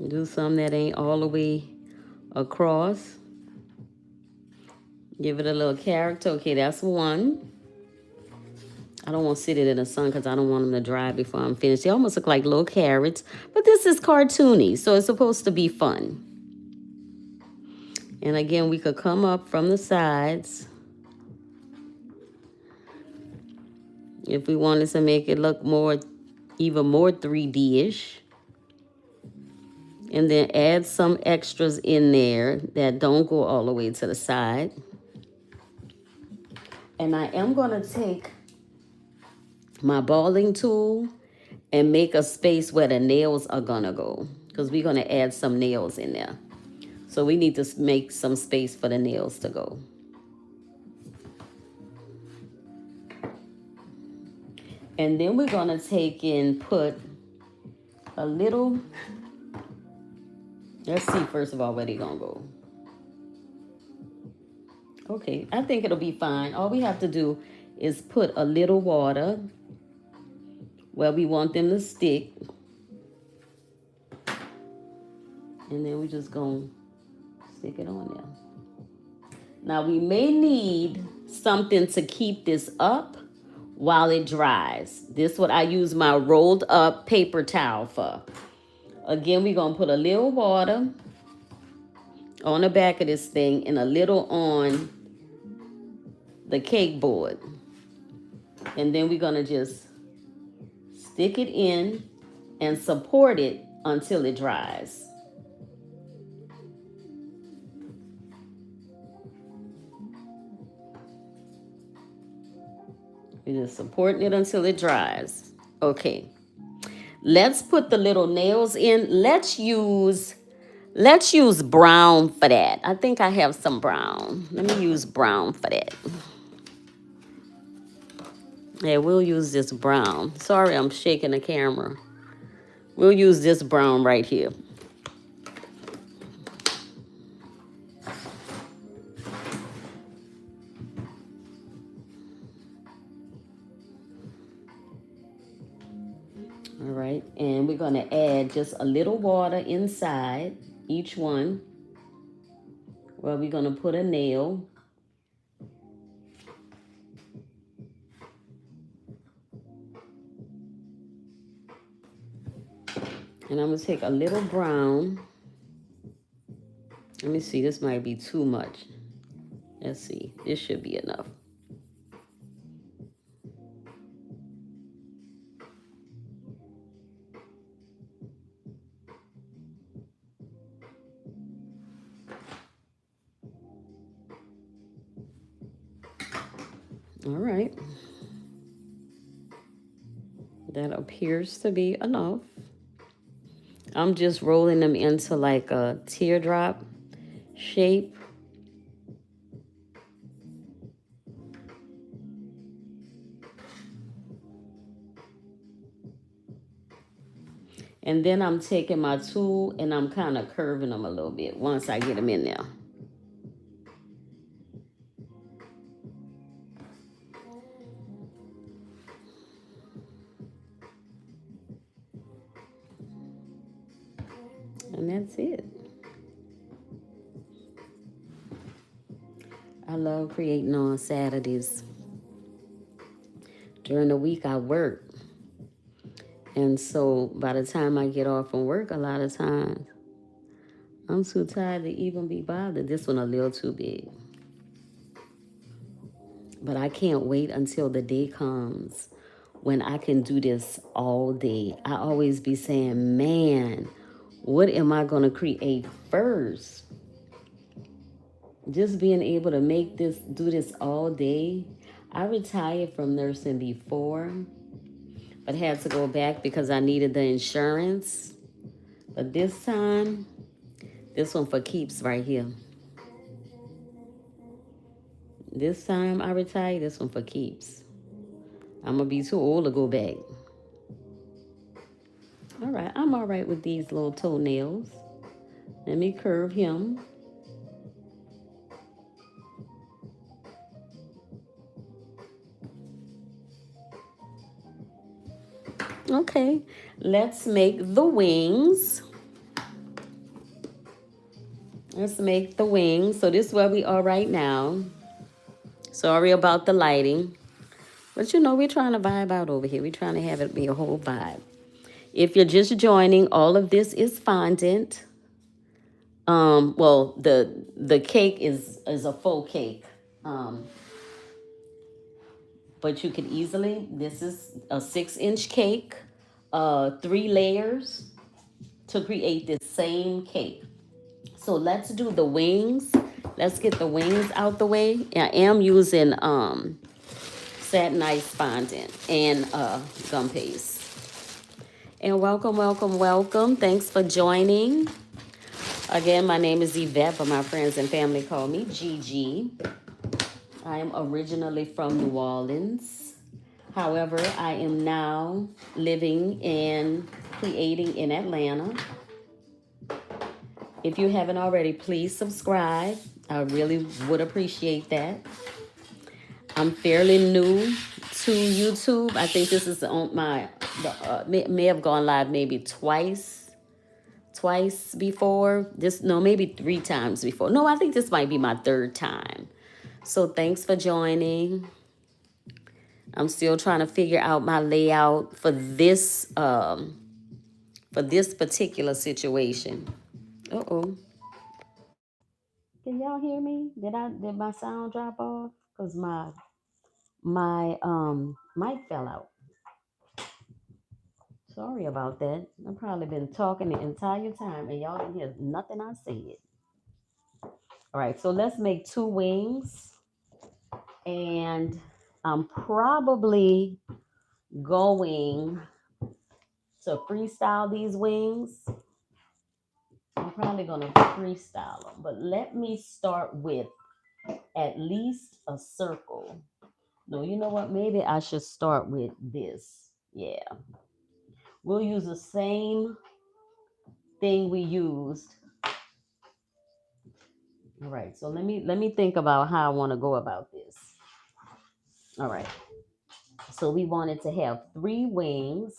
Do some that ain't all the way across. Give it a little character. Okay, that's one. I don't want to sit it in the sun because I don't want them to dry before I'm finished. They almost look like little carrots, but this is cartoony, so it's supposed to be fun. And again, we could come up from the sides if we wanted to make it look more, even more 3D-ish. And then add some extras in there that don't go all the way to the side. And I am going to take my balling tool and make a space where the nails are going to go, because we're going to add some nails in there. So we need to make some space for the nails to go. And then we're going to take and put a little, let's see first of all where they're going to go. Okay, I think it'll be fine. All we have to do is put a little water where we want them to stick. And then we're just going to stick it on there. Now we may need something to keep this up while it dries. This is what I use my rolled up paper towel for. Again, we're going to put a little water on the back of this thing and a little on the cake board. And then we're going to just stick it in and support it until it dries. We're just supporting it until it dries. Okay. Let's put the little nails in. Let's use brown for that. I think I have some brown. Let me use brown for that. Yeah, we'll use this brown. Sorry, I'm shaking the camera. We'll use this brown right here. All right, and we're going to add just a little water inside each one, where we're going to put a nail. And I'm going to take a little brown. Let me see, this might be too much. Let's see, this should be enough. All right. That appears to be enough. I'm just rolling them into like a teardrop shape. And then I'm taking my tool and I'm kind of curving them a little bit once I get them in there. And that's it. I love creating on Saturdays. During the week I work. And so by the time I get off from work, a lot of times, I'm too tired to even be bothered. This one a little too big. But I can't wait until the day comes when I can do this all day. I always be saying, man, what am I going to create first? Just being able to do this all day. I retired from nursing before, but had to go back because I needed the insurance. But this time, this one for keeps right here. This time I retire, this one for keeps. I'm going to be too old to go back. All right, I'm all right with these little toenails. Let me curve him. Okay, let's make the wings. Let's make the wings. So this is where we are right now. Sorry about the lighting. But you know, we're trying to vibe out over here. We're trying to have it be a whole vibe. If you're just joining, all of this is fondant. Well, the cake is a faux cake. Um, but you could easily, this is a 6-inch cake, 3 layers to create this same cake. So let's do the wings. Let's get the wings out the way. I am using satin ice fondant and gum paste. And welcome, welcome, welcome. Thanks for joining. Again, my name is Yvette, but my friends and family call me Gigi. I am originally from New Orleans. However, I am now living and creating in Atlanta. If you haven't already, please subscribe. I really would appreciate that. I'm fairly new to YouTube. I think this is on my, may have gone live maybe twice before. No, maybe 3 times before. No, I think this might be my 3rd time. So thanks for joining. I'm still trying to figure out my layout for this particular situation. Uh-oh. Can y'all hear me? Did my sound drop off? Because my mic fell out. Sorry about that. I've probably been talking the entire time and y'all didn't hear nothing I said. All right, so let's make 2 wings. And I'm probably going to freestyle these wings. I'm probably going to freestyle them. But let me start with at least a circle. No, you know what? Maybe I should start with this. Yeah. We'll use the same thing we used. All right. So let me think about how I want to go about this. All right. So we wanted to have 3 wings.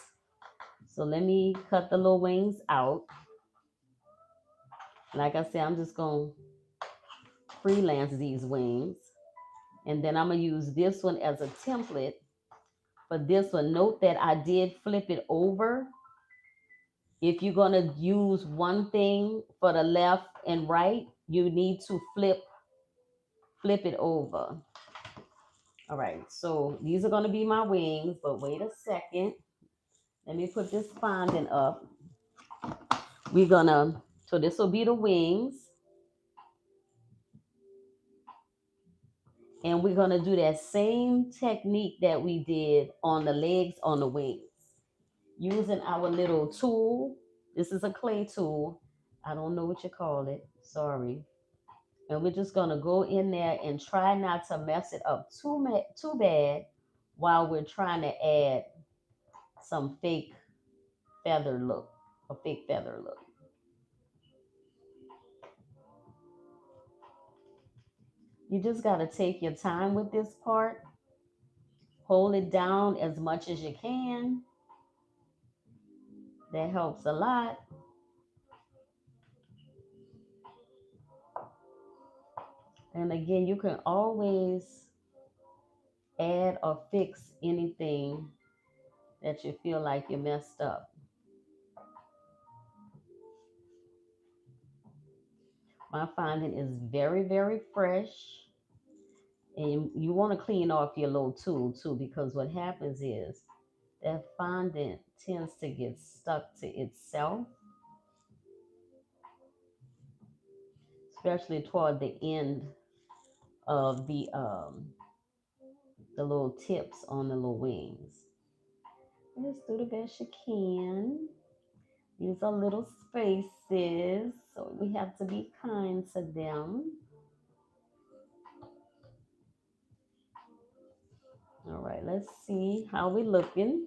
So let me cut the little wings out. Like I said, I'm just going to freelance these wings. And then I'm going to use this one as a template. For this one, note that I did flip it over. If you're going to use one thing for the left and right, you need to flip it over. All right, so these are going to be my wings, but wait a second. Let me put this fondant up. So this will be the wings. And we're going to do that same technique that we did on the legs on the wings. Using our little tool. This is a clay tool. I don't know what you call it. Sorry. And we're just going to go in there and try not to mess it up too bad while we're trying to add some fake feather look. A fake feather look. You just got to take your time with this part. Hold it down as much as you can. That helps a lot. And again, you can always add or fix anything that you feel like you messed up. My fondant is very, very fresh. And you want to clean off your little tool too, because what happens is that fondant tends to get stuck to itself, especially toward the end of the little tips on the little wings. Just do the best you can. These are little spaces, so we have to be kind to them. All right, let's see how we're looking.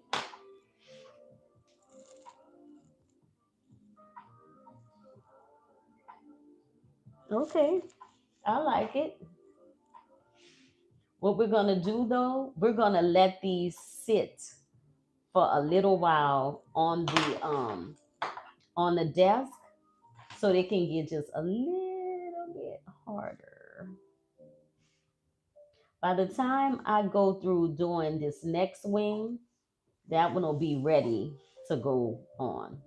Okay, I like it. What we're gonna do though, we're gonna let these sit for a little while on the desk so they can get just a little bit harder. By the time I go through doing this next wing, that one will be ready to go on.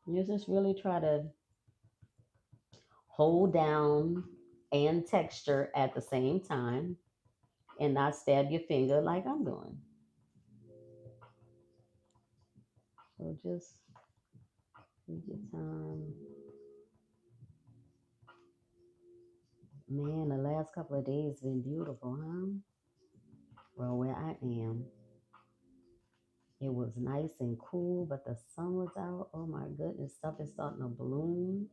You just really try to hold down and texture at the same time and not stab your finger like I'm doing. So just take your time. Man, the last couple of days been beautiful, huh? Well, where I am, it was nice and cool, but the sun was out. Oh my goodness, stuff is starting to bloom.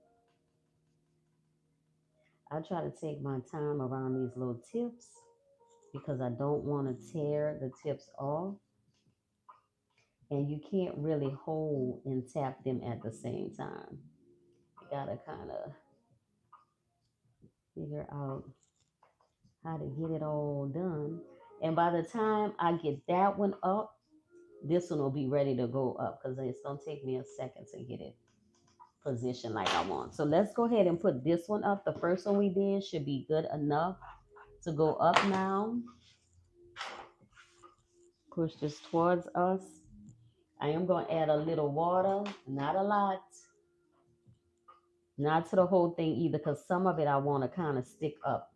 I try to take my time around these little tips because I don't want to tear the tips off. And you can't really hold and tap them at the same time. You gotta kind of figure out how to get it all done. And by the time I get that one up, this one will be ready to go up because it's gonna take me a second to get it positioned like I want. So let's go ahead and put this one up. The first one we did should be good enough to go up now. Push this towards us. I am going to add a little water, not a lot, not to the whole thing either, because some of it I want to kind of stick up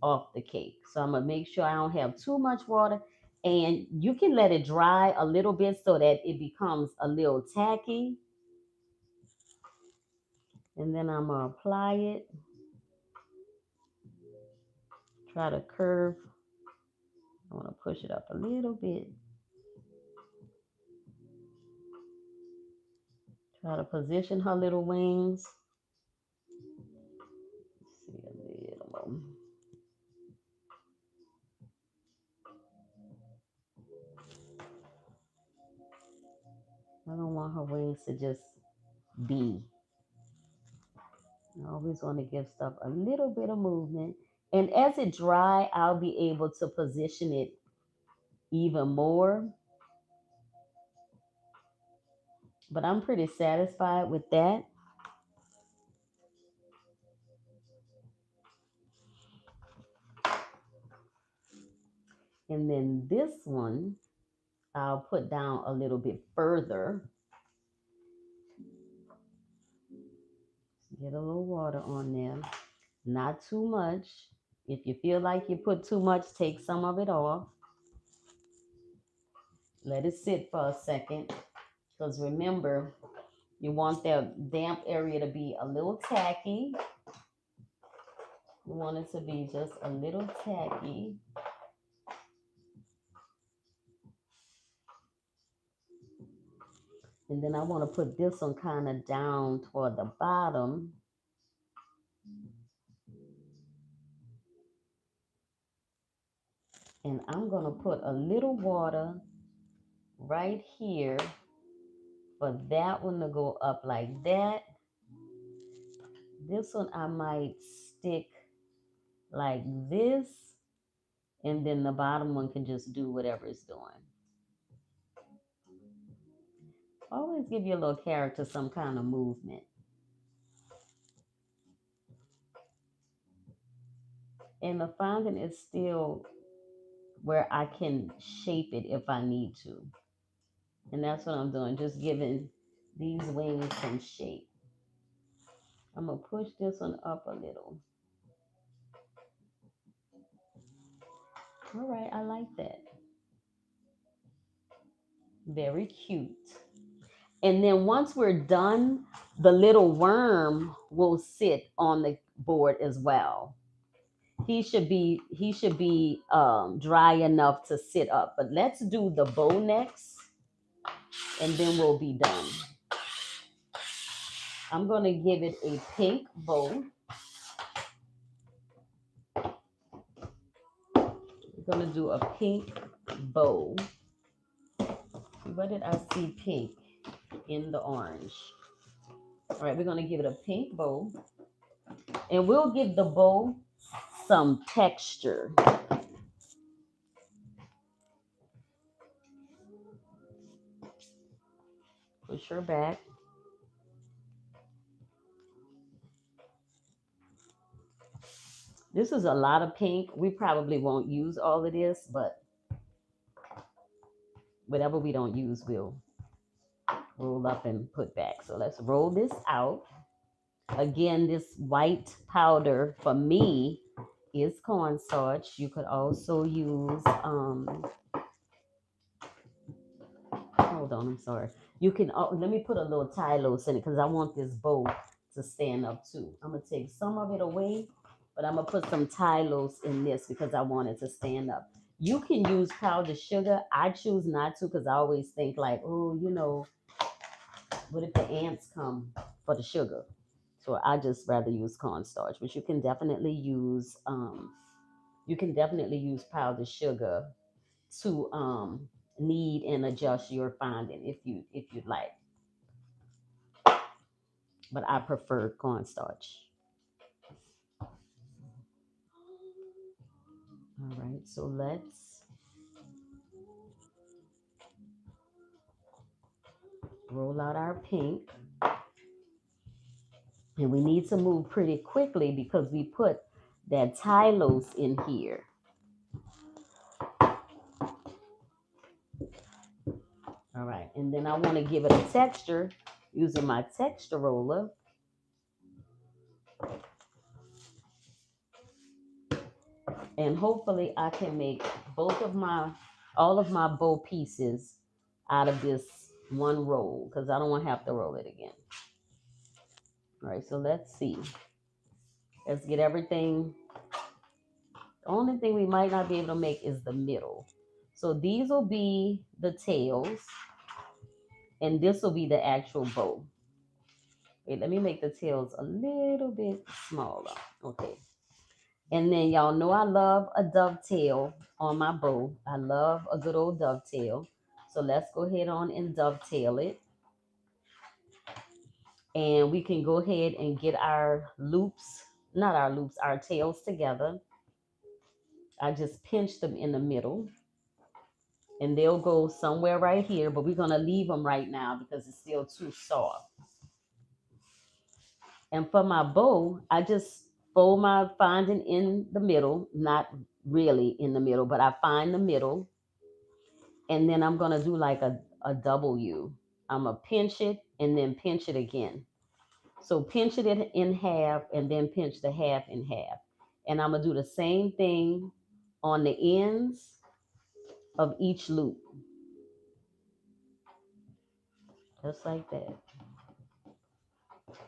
off the cake. So I'm going to make sure I don't have too much water. And you can let it dry a little bit so that it becomes a little tacky. And then I'm going to apply it. Try to curve. I want to push it up a little bit. Try to position her little wings. Let's see a little more. I don't want her wings to just be. I always want to give stuff a little bit of movement. And as it dry, I'll be able to position it even more. But I'm pretty satisfied with that. And then this one, I'll put down a little bit further. Get a little water on there. Not too much. If you feel like you put too much, take some of it off. Let it sit for a second. Because remember, you want that damp area to be a little tacky. You want it to be just a little tacky. And then I want to put this one kind of down toward the bottom. And I'm going to put a little water right here for that one to go up like that. This one I might stick like this. And then the bottom one can just do whatever it's doing. Always give your little character some kind of movement. And the fondant is still where I can shape it if I need to. And that's what I'm doing, just giving these wings some shape. I'm going to push this one up a little. All right, I like that. Very cute. And then once we're done, the little worm will sit on the board as well. He should be dry enough to sit up. But let's do the bow next, and then we'll be done. I'm going to give it a pink bow. We're going to do a pink bow. Where did I see pink? In the orange. All right, we're going to give it a pink bow. And we'll give the bow some texture. Push her back. This is a lot of pink. We probably won't use all of this, but whatever we don't use, we'll roll up and put back. So let's roll this out. Again, this white powder for me is cornstarch. You could also use, hold on, I'm sorry. You can, let me put a little Tylose in it because I want this bowl to stand up too. I'm going to take some of it away, but I'm going to put some Tylose in this because I want it to stand up. You can use powdered sugar. I choose not to because I always think like, oh, what if the ants come for the sugar? So I just rather use cornstarch, but you can definitely use powdered sugar to knead and adjust your fondant if you'd like. But I prefer cornstarch. All right, so let's roll out our pink. And we need to move pretty quickly because we put that Tylose in here. All right, and then I want to give it a texture using my texture roller. And hopefully I can make all of my bow pieces out of this one roll because I don't want to have to roll it again. All right, so let's see. Let's get everything. The only thing we might not be able to make is the middle. So these will be the tails, and this will be the actual bow. Wait, let me make the tails a little bit smaller. Okay. And then y'all know I love a dovetail on my bow. I love a good old dovetail. So let's go ahead on and dovetail it. And we can go ahead and get our loops, not our loops, our tails together. I just pinch them in the middle and they'll go somewhere right here, but we're gonna leave them right now because it's still too soft. And for my bow, I just fold my finding in the middle, not really in the middle, but I find the middle. And then I'm gonna do like a W. I'm gonna pinch it and then pinch it again. So pinch it in half and then pinch the half in half. And I'm gonna do the same thing on the ends of each loop. Just like that.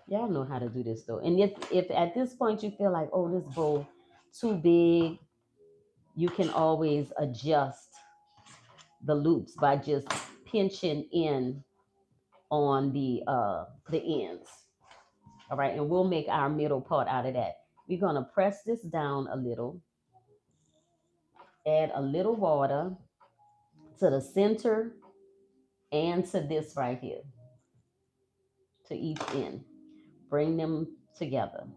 Y'all know how to do this though. And if at this point you feel like, oh, this bowl too big, you can always adjust the loops by just pinching in on the ends. All right, and we'll make our middle part out of that. We're gonna press this down a little, add a little water to the center and to this right here, to each end. Bring them together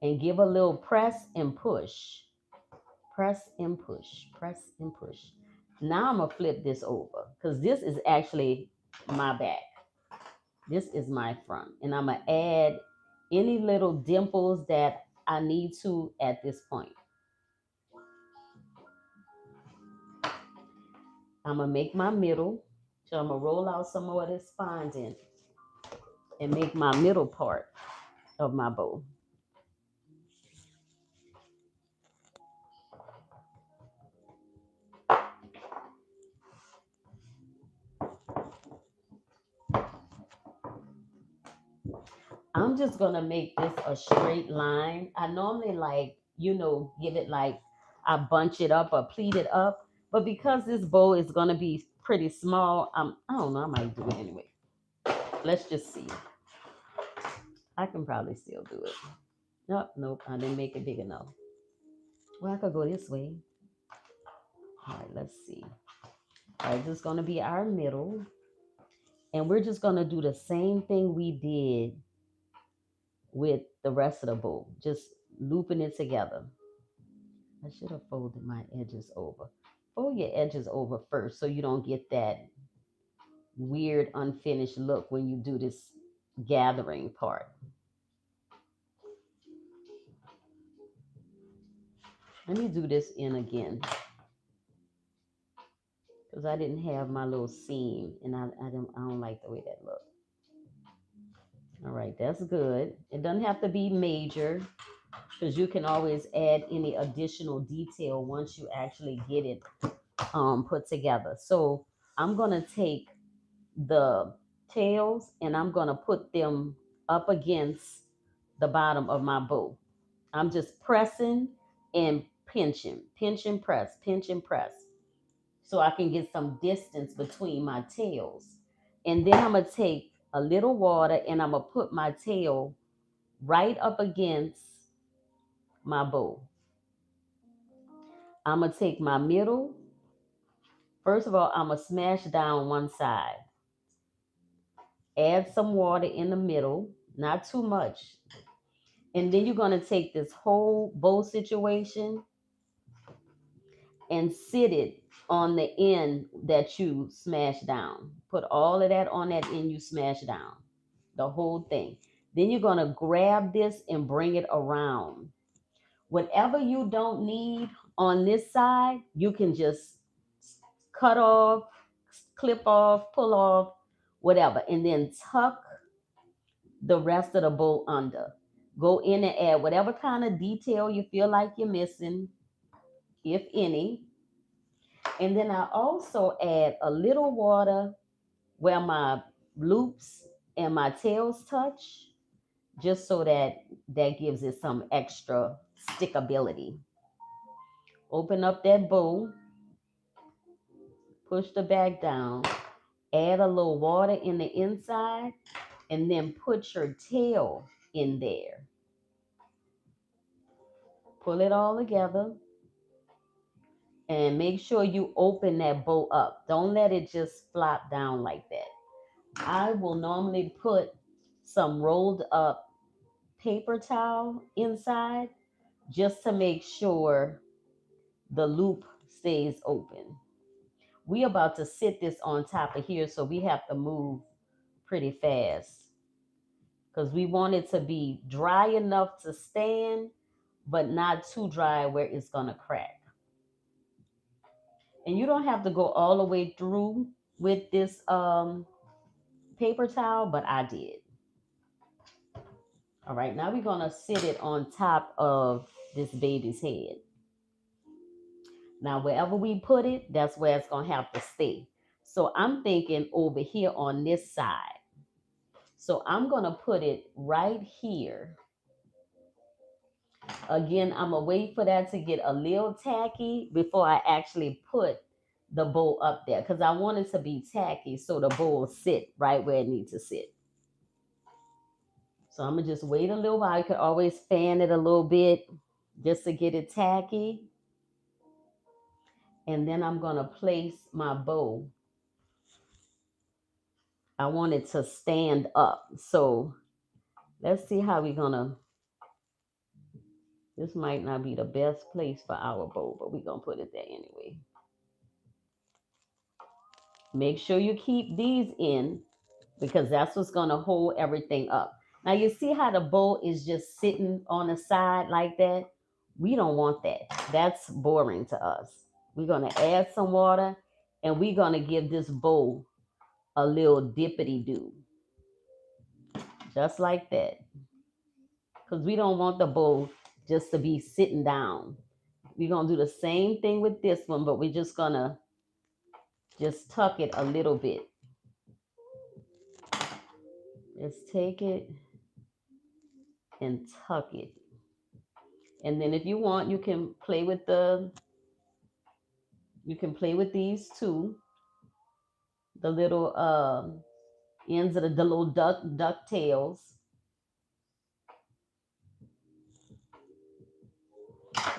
and give a little press and push. Press and push, press and push. Now I'm gonna flip this over because this is actually my back. This is my front. And I'm gonna add any little dimples that I need to at this point. I'm gonna make my middle. So I'm gonna roll out some more of this fondant and make my middle part of my bow. I'm just gonna make this a straight line. I normally give it like I bunch it up or pleat it up. But because this bow is gonna be pretty small, I don't know, I might do it anyway. Let's just see. I can probably still do it. Nope, I didn't make it big enough. Well, I could go this way. All right, let's see. All right, this is gonna be our middle. And we're just gonna do the same thing we did with the rest of the bow, just looping it together. I should have folded my edges over. Fold your edges over first so you don't get that weird unfinished look when you do this gathering part. Let me do this in again because I didn't have my little seam, and I don't like the way that looked. All right, that's good. It doesn't have to be major because you can always add any additional detail once you actually get it put together. So I'm gonna take the tails and I'm gonna put them up against the bottom of my bow. I'm just pressing and pinch and press, pinch and press, so I can get some distance between my tails. And then I'm gonna take a little water and I'm gonna put my tail right up against my bow. I'm gonna take my middle. First of all, I'm gonna smash down one side. Add some water in the middle, not too much. And then you're gonna take this whole bow situation and sit it on the end that you smash down. Put all of that on that end you smash down, the whole thing. Then you're gonna grab this and bring it around. Whatever you don't need on this side, you can just cut off, clip off, pull off, whatever, and then tuck the rest of the bow under. Go in and add whatever kind of detail you feel like you're missing, if any. And then I also add a little water where my loops and my tails touch, just so that that gives it some extra stickability. Open up that bowl, push the back down, add a little water in the inside, and then put your tail in there. Pull it all together and make sure you open that bow up. Don't let it just flop down like that. I will normally put some rolled up paper towel inside just to make sure the loop stays open. We about to sit this on top of here, so we have to move pretty fast because we want it to be dry enough to stand, but not too dry where it's gonna crack. And you don't have to go all the way through with this paper towel, but I did. All right, now we're gonna sit it on top of this baby's head. Now, wherever we put it, that's where it's gonna have to stay. So I'm thinking over here on this side. So I'm gonna put it right here. Again, I'm gonna wait for that to get a little tacky before I actually put the bow up there because I want it to be tacky so the bow will sit right where it needs to sit. So I'm gonna just wait a little while. You could always fan it a little bit just to get it tacky. And then I'm gonna place my bow. I want it to stand up. So let's see how we're gonna. This might not be the best place for our bow, but we're gonna put it there anyway. Make sure you keep these in because that's what's gonna hold everything up. Now you see how the bow is just sitting on the side like that? We don't want that. That's boring to us. We're gonna add some water and we're gonna give this bow a little dippity do. Just like that. Because we don't want the bow just to be sitting down. We're gonna do the same thing with this one, but we're just gonna just tuck it a little bit. Let's take it and tuck it. And then if you want, you can play with these too. The little ends of the little duck tails.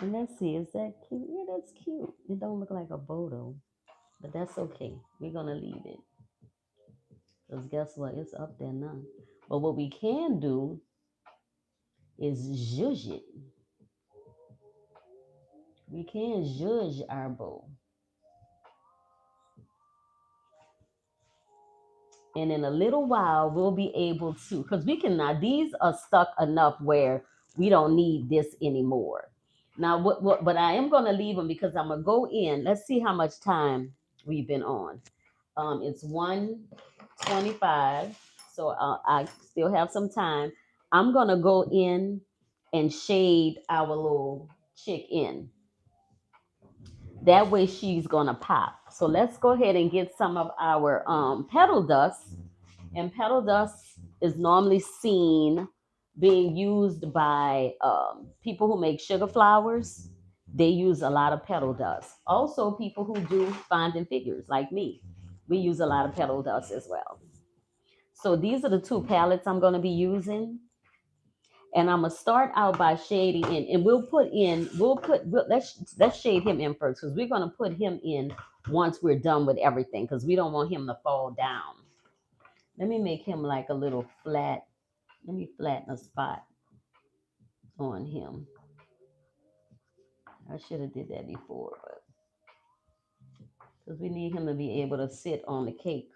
And let's see, is that cute? Yeah, that's cute. It don't look like a bow though, but that's okay. We're gonna leave it. Because guess what? It's up there now. But what we can do is zhuzh it. We can zhuzh our bow. And in a little while, we'll be able to, because we can now, these are stuck enough where we don't need this anymore. Now, but I am going to leave them because I'm going to go in. Let's see how much time we've been on. It's 1:25, so I still have some time. I'm going to go in and shade our little chick in. That way she's going to pop. So let's go ahead and get some of our petal dust. And petal dust is normally seen being used by people who make sugar flowers. They use a lot of petal dust. Also, people who do fondant figures like me, we use a lot of petal dust as well. So these are the two palettes I'm going to be using. And I'm gonna start out by shading in, and let's shade him in first because we're gonna put him in once we're done with everything because we don't want him to fall down. Let me make him like a little flat. Let me flatten a spot on him. I should have did that before, but because we need him to be able to sit on the cake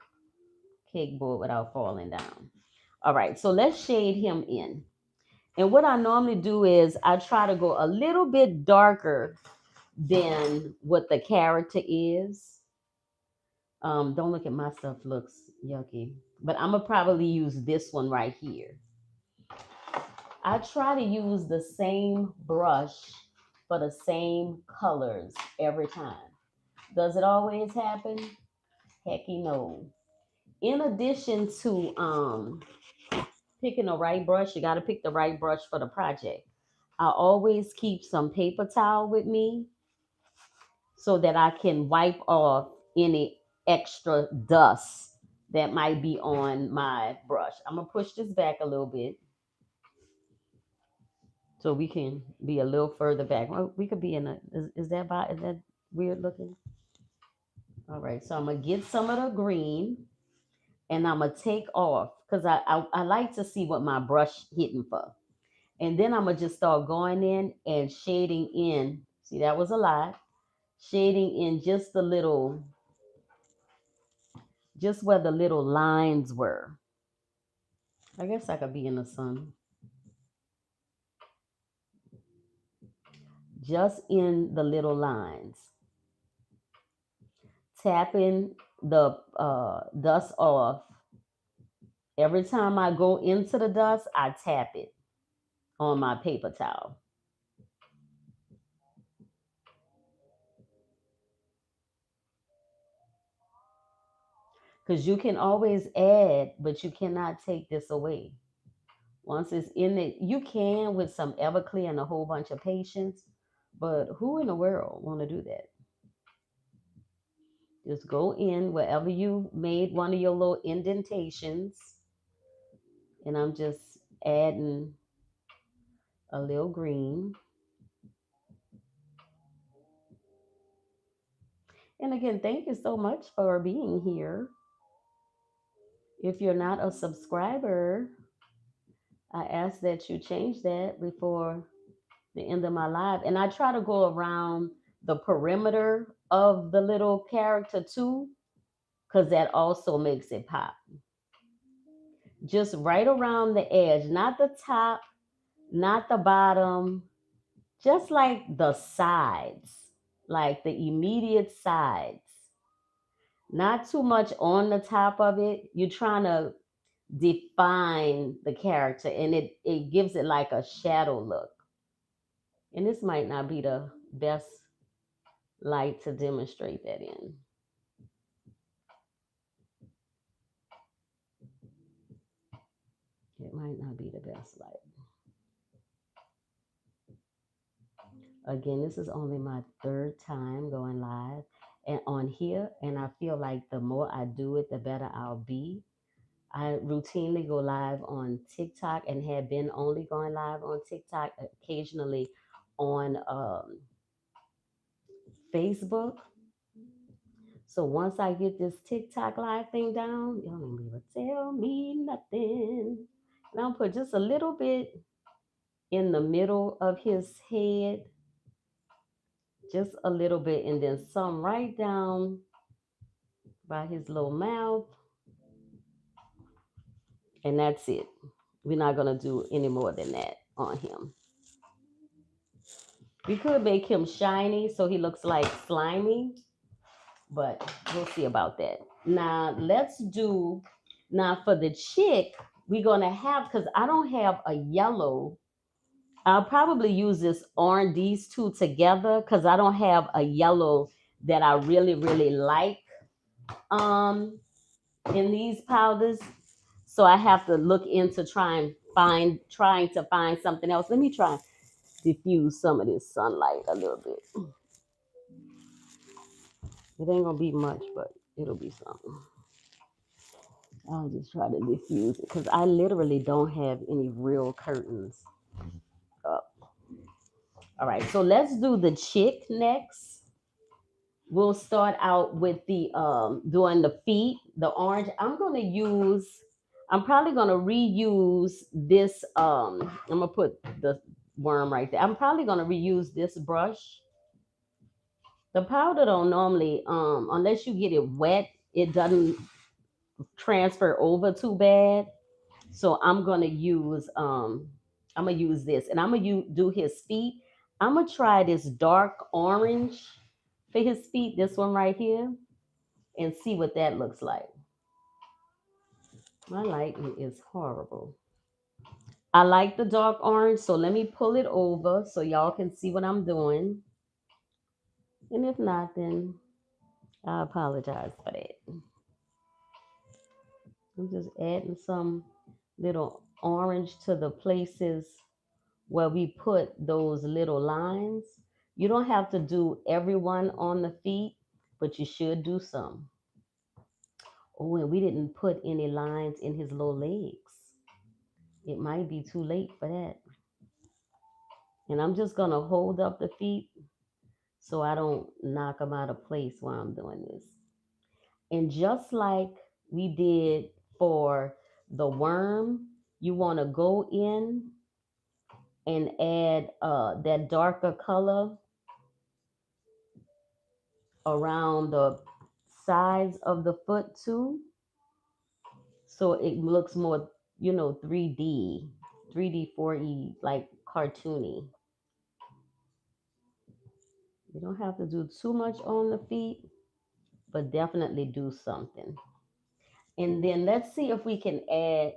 board without falling down. All right, so let's shade him in. And what I normally do is I try to go a little bit darker than what the character is. Don't look at my stuff, looks yucky. But I'm gonna probably use this one right here. I try to use the same brush for the same colors every time. Does it always happen? Hecky no. In addition to picking the right brush, you gotta pick the right brush for the project. I always keep some paper towel with me so that I can wipe off any extra dust that might be on my brush. I'm gonna push this back a little bit so we can be a little further back. Well, we could be in a is that weird looking? All right, so I'm gonna get some of the green and I'm gonna take off because I like to see what my brush hitting for. And then I'm gonna just start going in and shading in. See, that was a lot. Shading in just the little just where the little lines were. I guess I could be in the sun. Just in the little lines. Tapping the dust off. Every time I go into the dust, I tap it on my paper towel. Because you can always add, but you cannot take this away. Once it's in it, you can with some Everclear and a whole bunch of patience, but who in the world want to do that? Just go in wherever you made one of your little indentations, and I'm just adding a little green. And again, thank you so much for being here. If you're not a subscriber, I ask that you change that before the end of my live. And I try to go around the perimeter of the little character too, because that also makes it pop. Just right around the edge, not the top, not the bottom, just like the sides, like the immediate sides. Not too much on the top of it. You're trying to define the character and it gives it like a shadow look. And this might not be the best light to demonstrate that in. It might not be the best light. Again, this is only my third time going live and on here, and I feel like the more I do it, the better I'll be. I routinely go live on TikTok and have been only going live on TikTok, occasionally on Facebook. So once I get this TikTok live thing down, y'all ain't gonna be able to tell me nothing. And I'll put just a little bit in the middle of his head, just a little bit, and then some right down by his little mouth. And that's it. We're not gonna do any more than that on him. We could make him shiny so he looks like slimy, but we'll see about that. Now let's do now for the chick. We're gonna have because I don't have a yellow. I'll probably use this orange, these two together, because I don't have a yellow that I really like um in these powders. So I have to look into trying to find something else. Let me try diffuse some of this sunlight a little bit. It ain't gonna be much, but it'll be something. I'll just try to diffuse it because I literally don't have any real curtains up. All right, so let's do the chick next. We'll start out with the doing the feet, the orange. I'm probably gonna reuse this. I'm gonna put the worm right there. I'm probably gonna reuse this brush. The powder don't normally, unless you get it wet, it doesn't transfer over too bad. So I'm gonna use this, and I'm gonna do his feet. I'm gonna try this dark orange for his feet. This one right here, and see what that looks like. My lighting is horrible. I like the dark orange, so let me pull it over so y'all can see what I'm doing. And if not, then I apologize for that. I'm just adding some little orange to the places where we put those little lines. You don't have to do everyone on the feet, but you should do some. Oh, and we didn't put any lines in his little legs. It might be too late for that. And I'm just going to hold up the feet so I don't knock them out of place while I'm doing this. And just like we did for the worm, you want to go in and add that darker color around the sides of the foot too. So it looks more, 3D, 3D, 4E, like cartoony. You don't have to do too much on the feet, but definitely do something. And then let's see if we can add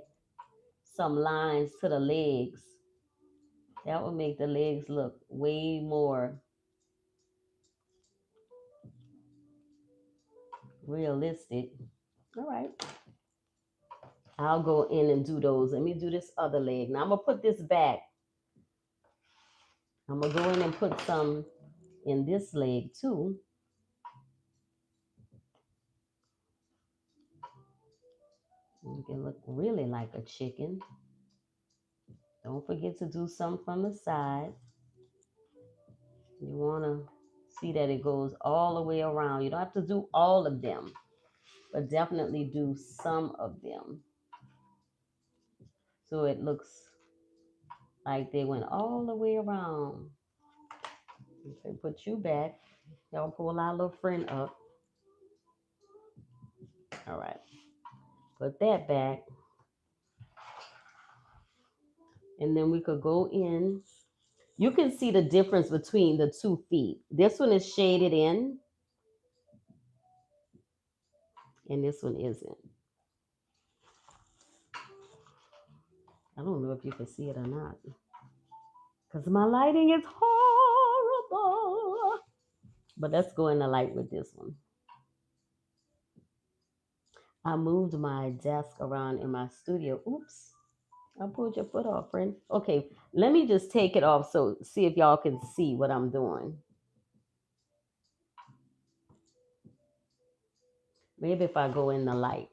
some lines to the legs. That would make the legs look way more realistic. All right. I'll go in and do those. Let me do this other leg. Now I'm going to put this back. I'm going to go in and put some in this leg too. You can look really like a chicken. Don't forget to do some from the side. You want to see that it goes all the way around. You don't have to do all of them, but definitely do some of them. So it looks like they went all the way around. Okay, put you back. Y'all pull our little friend up. All right. Put that back. And then we could go in. You can see the difference between the 2 feet. This one is shaded in, and this one isn't. I don't know if you can see it or not. Because my lighting is horrible. But let's go in the light with this one. I moved my desk around in my studio. Oops. I pulled your foot off, friend. Okay, let me just take it off so see if y'all can see what I'm doing. Maybe if I go in the light.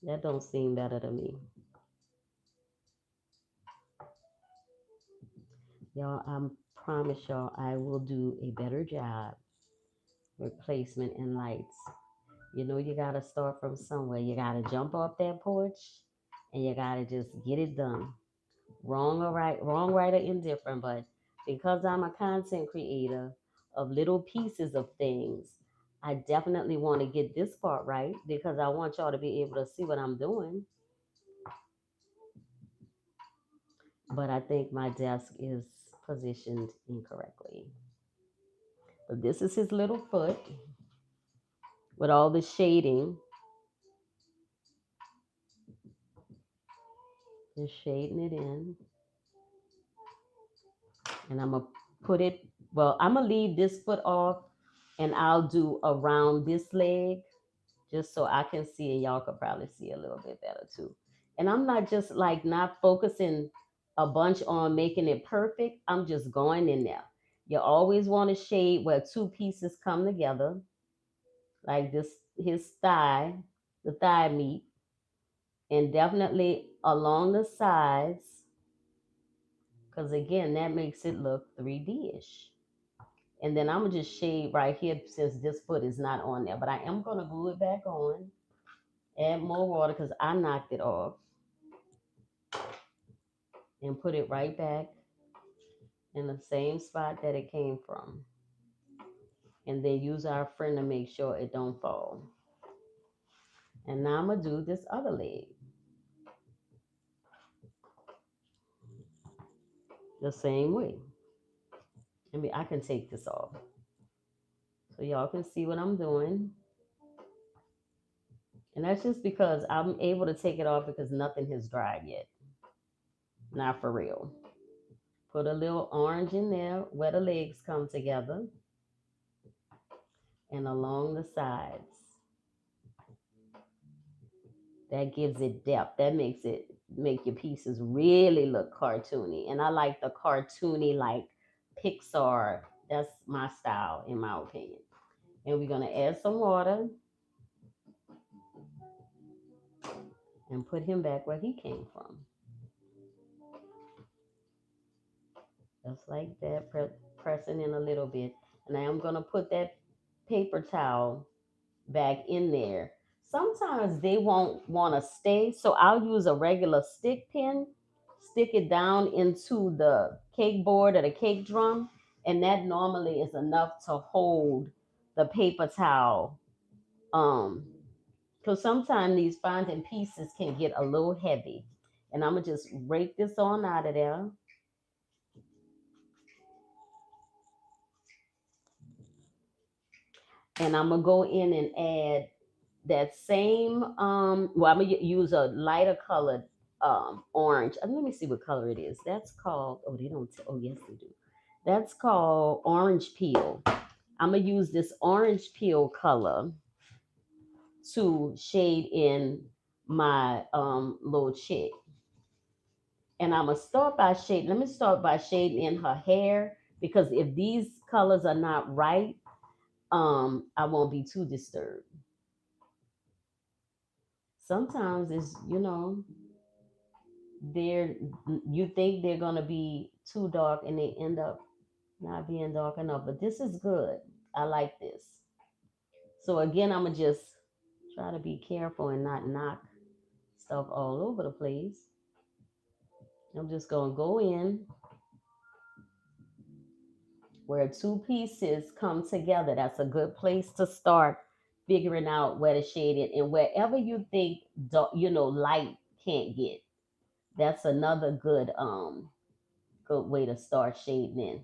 That don't seem better to me. Y'all, I promise y'all I will do a better job with placement and lights. You gotta start from somewhere. You gotta jump off that porch and you gotta just get it done. Wrong, right, or indifferent, but because I'm a content creator of little pieces of things, I definitely want to get this part right because I want y'all to be able to see what I'm doing. But I think my desk is positioned incorrectly. But this is his little foot with all the shading. Just shading it in. And I'm going to put it, well, I'm going to leave this foot off and I'll do around this leg just so I can see and y'all could probably see a little bit better too. And I'm not just like not focusing a bunch on making it perfect. I'm just going in there. You always want to shade where two pieces come together, like this, his thigh, the thigh meat, and definitely along the sides, because again, that makes it look 3D-ish. And then I'm gonna just shade right here since this foot is not on there, but I am gonna glue it back on. Add more water because I knocked it off and put it right back in the same spot that it came from. And then use our friend to make sure it don't fall. And now I'm gonna do this other leg the same way. I mean, I can take this off so y'all can see what I'm doing. And that's just because I'm able to take it off because nothing has dried yet. Not for real. Put a little orange in there where the legs come together and along the sides. That gives it depth. That makes it make your pieces really look cartoony. And I like the cartoony, like Pixar. That's my style, in my opinion. And we're gonna add some water and put him back where he came from. Just like that, pressing in a little bit. And I am gonna put that paper towel back in there. Sometimes they won't want to stay, so I'll use a regular stick pin, stick it down into the cake board or the cake drum, and that normally is enough to hold the paper towel. Because sometimes these fondant pieces can get a little heavy, and I'm gonna just rake this on out of there. And I'm gonna go in and add that same well, I'm gonna use a lighter colored orange. Let me see what color it is. That's called, oh, they don't oh yes they do. That's called orange peel. I'm gonna use this orange peel color to shade in my little chick. And I'm gonna start by shade. Let me start by shading in her hair because if these colors are not right, I won't be too disturbed. Sometimes it's, they're you think they're gonna be too dark and they end up not being dark enough. But this is good. I like this. So again, I'm gonna just try to be careful and not knock stuff all over the place. I'm just gonna go in where two pieces come together. That's a good place to start figuring out where to shade it, and wherever you think light can't get. That's another good way to start shading in.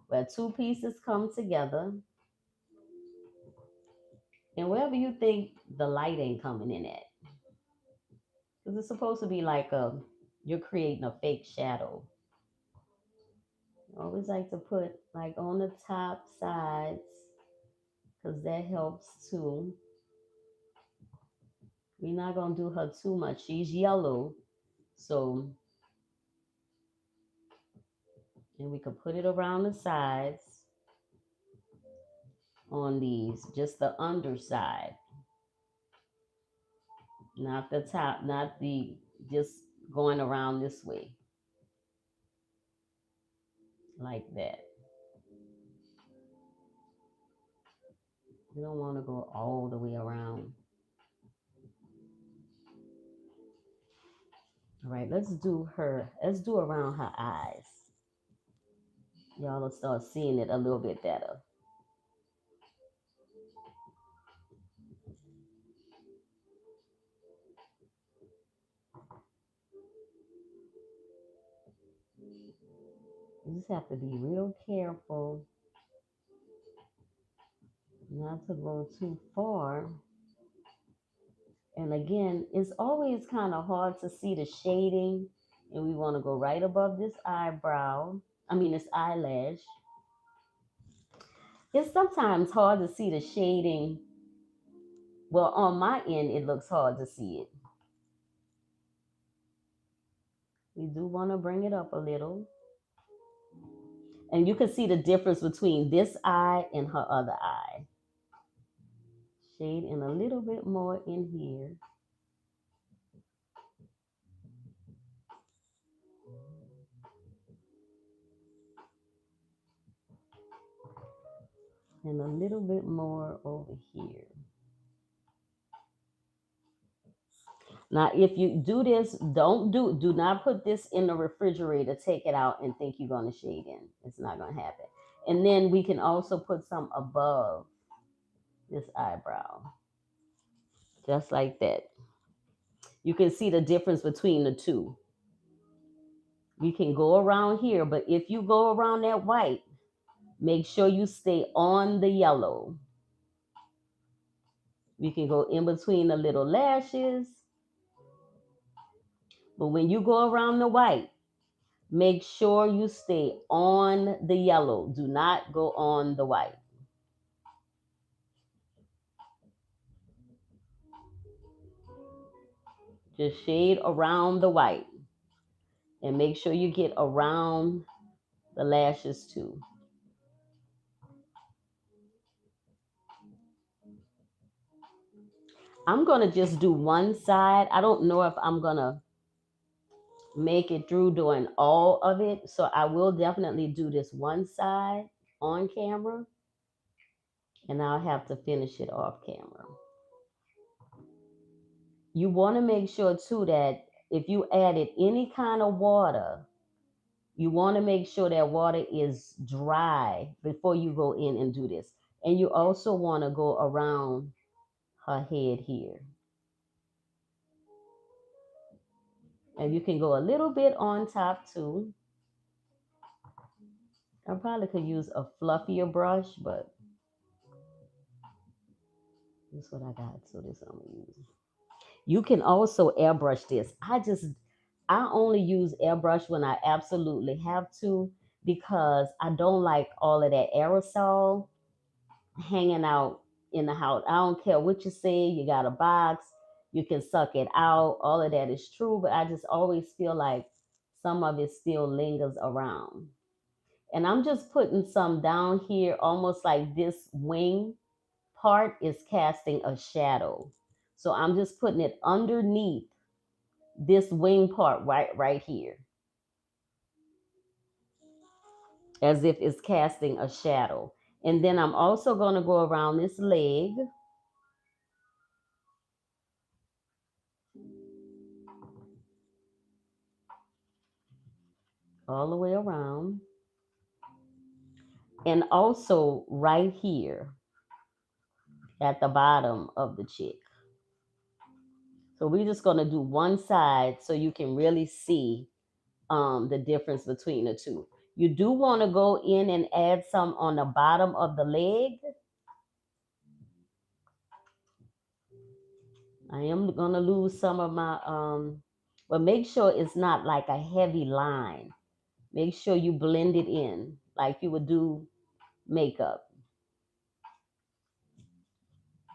Where two pieces come together, and wherever you think the light ain't coming in at, because it's supposed to be like you're creating a fake shadow. I always like to put like on the top sides, because that helps too. We're not gonna do her too much. She's yellow, so, and we could put it around the sides on these, just the underside, not the top, not the just going around this way like that. You don't want to go all the way around. All right, let's do around her eyes. Y'all will start seeing it a little bit better. just have to be real careful not to go too far. And again, it's always kind of hard to see the shading, and we want to go right above this eyebrow. I mean, this eyelash. It's sometimes hard to see the shading. Well, on my end, it looks hard to see it. You do want to bring it up a little. And you can see the difference between this eye and her other eye. Shade in a little bit more in here. And a little bit more over here. Now, if you do this, do not put this in the refrigerator, take it out and think you're going to shade in. It's not going to happen. And then we can also put some above this eyebrow, just like that. You can see the difference between the two. We can go around here, but if you go around that white, make sure you stay on the yellow. We can go in between the little lashes, but when you go around the white, make sure you stay on the yellow. Do not go on the white. Just shade around the white and make sure you get around the lashes too. I'm going to just do one side. I don't know if I'm going to make it through doing all of it. So I will definitely do this one side on camera, and I'll have to finish it off camera. You want to make sure too that if you added any kind of water, you want to make sure that water is dry before you go in and do this. And you also want to go around her head here. And you can go a little bit on top too. I probably could use a fluffier brush, but this is what I got, so this I'm gonna use. You can also airbrush this. I only use airbrush when I absolutely have to, because I don't like all of that aerosol hanging out in the house. I don't care what you say, you got a box, you can suck it out. All of that is true, but I just always feel like some of it still lingers around. And I'm just putting some down here, almost like this wing part is casting a shadow. So I'm just putting it underneath this wing part right here, as if it's casting a shadow. And then I'm also going to go around this leg. All the way around. And also right here at the bottom of the chick. So we're just going to do one side so you can really see the difference between the two. You do want to go in and add some on the bottom of the leg. I am going to lose some of my, but make sure it's not like a heavy line. Make sure you blend it in like you would do makeup.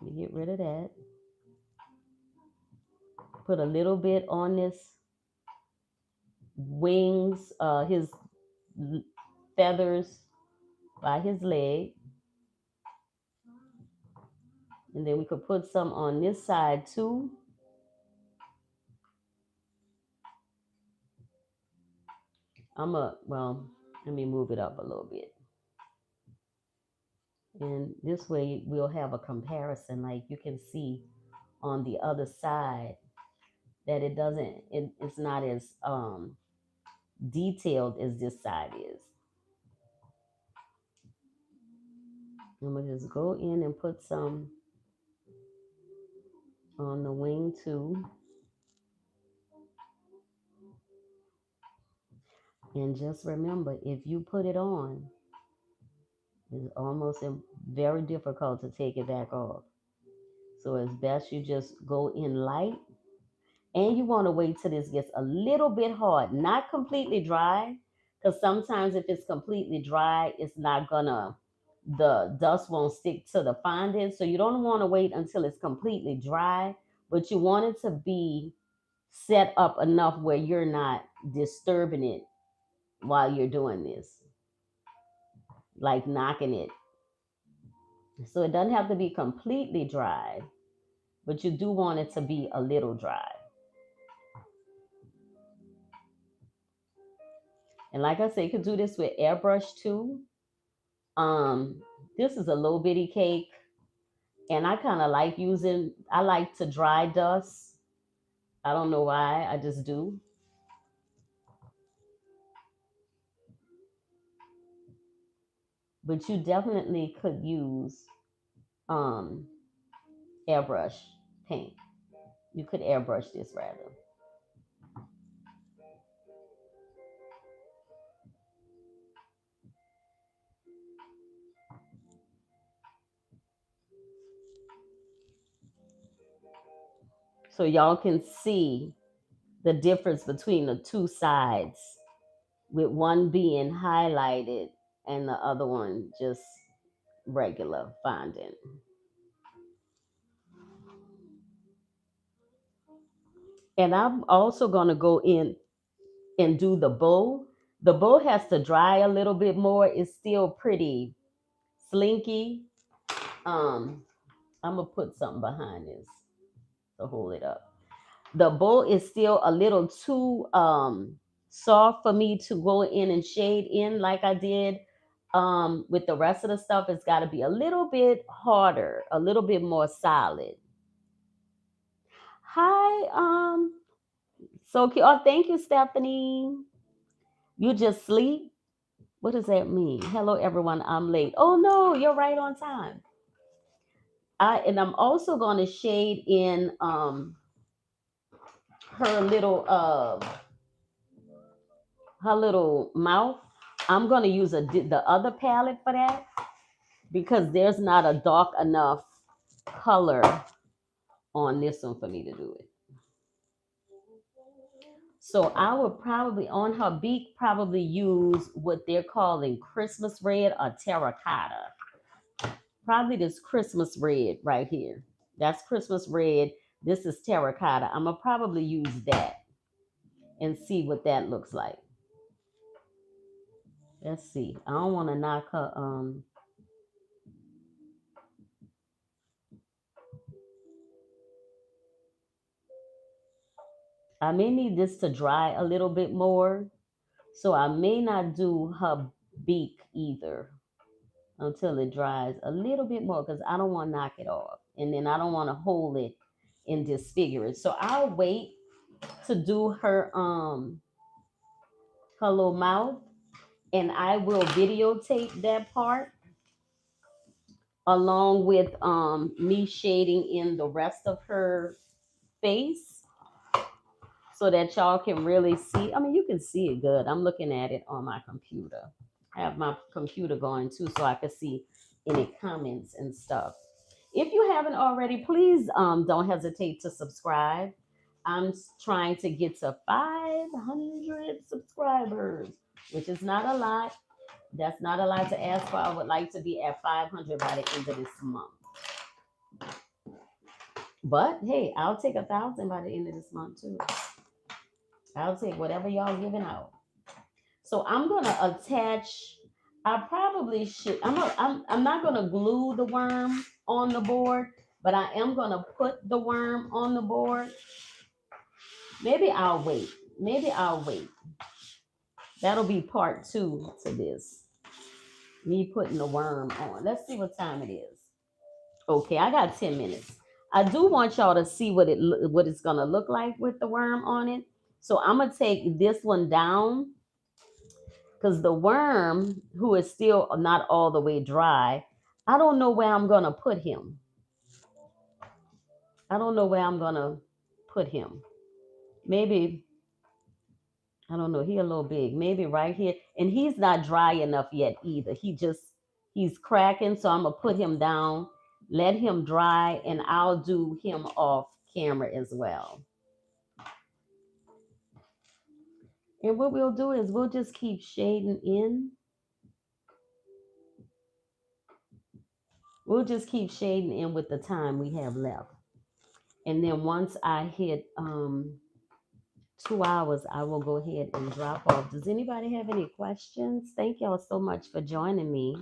Let me get rid of that. Put a little bit on this wings, his feathers by his leg. And then we could put some on this side too. Well, let me move it up a little bit. And this way we'll have a comparison. Like you can see on the other side that it's not as detailed as this side is. I'm gonna just go in and put some on the wing too. And just remember, if you put it on, it's almost very difficult to take it back off. So it's best you just go in light. And you want to wait till this gets a little bit hard, not completely dry, because sometimes if it's completely dry, it's not gonna, the dust won't stick to the fondant. So you don't want to wait until it's completely dry, but you want it to be set up enough where you're not disturbing it while you're doing this, like knocking it. So it doesn't have to be completely dry, but you do want it to be a little dry. And like I said, you could do this with airbrush too. Um, this is a little bitty cake, and I kind of like using. I like to dry dust. I don't know why. I just do. But you definitely could use um airbrush paint. You could airbrush this rather. So y'all can see the difference between the two sides, with one being highlighted and the other one just regular fondant. And I'm also going to go in and do the bow. The bow has to dry a little bit more. It's still pretty slinky. Um, I'm gonna put something behind this to hold it up. The bow is still a little too soft for me to go in and shade in like I did with the rest of the stuff. It's got to be a little bit harder, a little bit more solid. Hi, so cute. Oh, thank you, Stephanie. You just sleep? What does that mean? Hello, everyone. I'm late. Oh no, you're right on time. I'm also going to shade in her little her little mouth. I'm going to use the other palette for that because there's not a dark enough color on this one for me to do it. So I would probably on her beak probably use what they're calling Christmas red or terracotta. Probably this Christmas red right here. That's Christmas red. This is terracotta. I'm gonna probably use that and see what that looks like. Let's see. I don't want to knock her. I may need this to dry a little bit more, so I may not do her beak either until it dries a little bit more because I don't want to knock it off, and then I don't want to hold it and disfigure it. So I'll wait to do her little mouth, and I will videotape that part along with me shading in the rest of her face so that y'all can really see. I mean, you can see it good. I'm looking at it on my computer. I have my computer going too so I can see any comments and stuff. If you haven't already, please don't hesitate to subscribe. I'm trying to get to 500 subscribers, which is not a lot. That's not a lot to ask for. I would like to be at 500 by the end of this month. But hey, I'll take 1,000 by the end of this month too. I'll take whatever y'all giving out. So I'm gonna attach. I probably should. I'm not gonna glue the worm on the board, but I am gonna put the worm on the board. Maybe I'll wait. Maybe I'll wait. That'll be part two to this. Me putting the worm on. Let's see what time it is. Okay, I got 10 minutes. I do want y'all to see what it's gonna look like with the worm on it. So I'm gonna take this one down because the worm, who is still not all the way dry, I don't know where I'm gonna put him. I don't know where I'm gonna put him. Maybe I don't know. He a little big. Maybe right here. And he's not dry enough yet either. He's cracking. So I'm gonna put him down, let him dry, and I'll do him off camera as well. And what we'll do is we'll just keep shading in. We'll just keep shading in with the time we have left. And then once I hit 2 hours, I will go ahead and drop off. Does anybody have any questions? Thank y'all so much for joining me.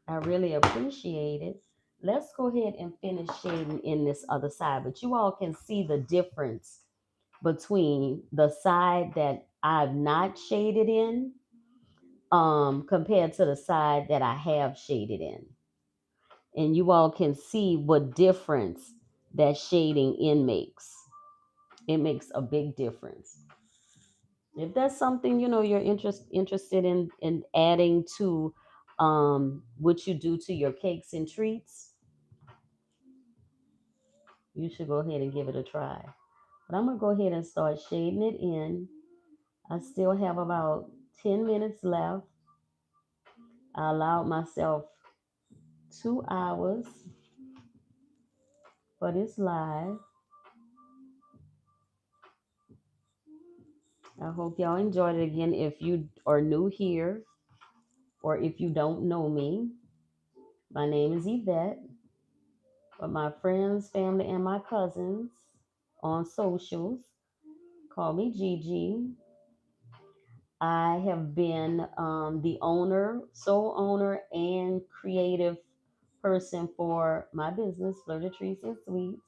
I really appreciate it. Let's go ahead and finish shading in this other side, but you all can see the difference between the side that I've not shaded in compared to the side that I have shaded in. And you all can see what difference that shading in makes. It makes a big difference. If that's something you're interested in adding to what you do to your cakes and treats, you should go ahead and give it a try. But I'm gonna go ahead and start shading it in. I still have about 10 minutes left. I allowed myself 2 hours for this live. I hope y'all enjoyed it. Again, if you are new here or if you don't know me, my name is Yvette. But my friends, family, and my cousins on socials call me Gigi. I have been the owner, sole owner, and creative person for my business, Flirted Treats and Sweets.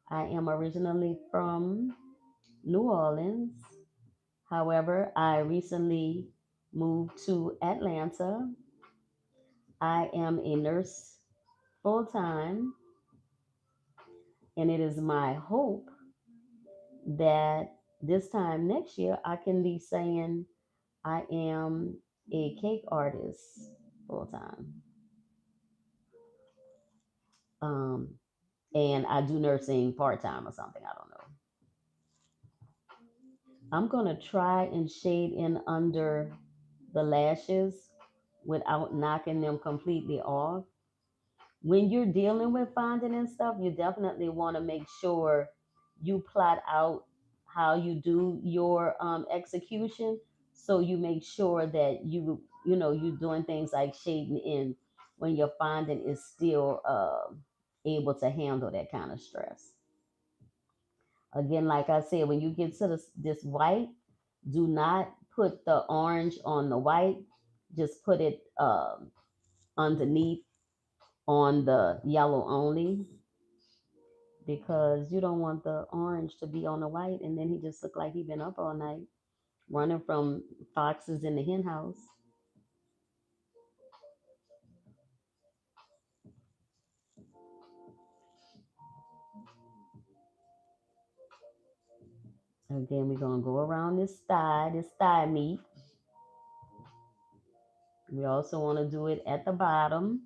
I am originally from New Orleans. However, I recently moved to Atlanta. I am a nurse full time, and it is my hope that this time next year I can be saying I am a cake artist full time. Um, and I do nursing part time or something. I don't know. I'm gonna try and shade in under the lashes without knocking them completely off. When you're dealing with fondant and stuff, you definitely want to make sure you plot out how you do your execution. So you make sure that you're doing things like shading in when your fondant is still able to handle that kind of stress. Again, like I said, when you get to this white, do not put the orange on the white. Just put it underneath on the yellow only because you don't want the orange to be on the white and then he just looked like he been up all night running from foxes in the hen house. Again, we're gonna go around this thigh meat. We also want to do it at the bottom.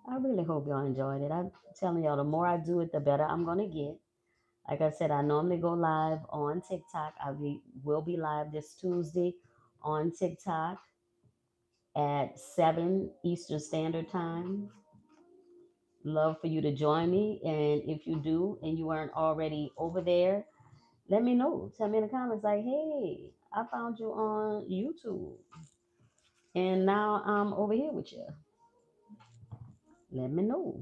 I really hope y'all enjoyed it. I'm telling y'all, the more I do it, the better I'm gonna get. Like I said, I normally go live on TikTok. Will be live this Tuesday on TikTok at 7 Eastern Standard Time. Love for you to join me. And if you do and you aren't already over there, let me know. Tell me in the comments like, hey, I found you on YouTube and now I'm over here with you. Let me know.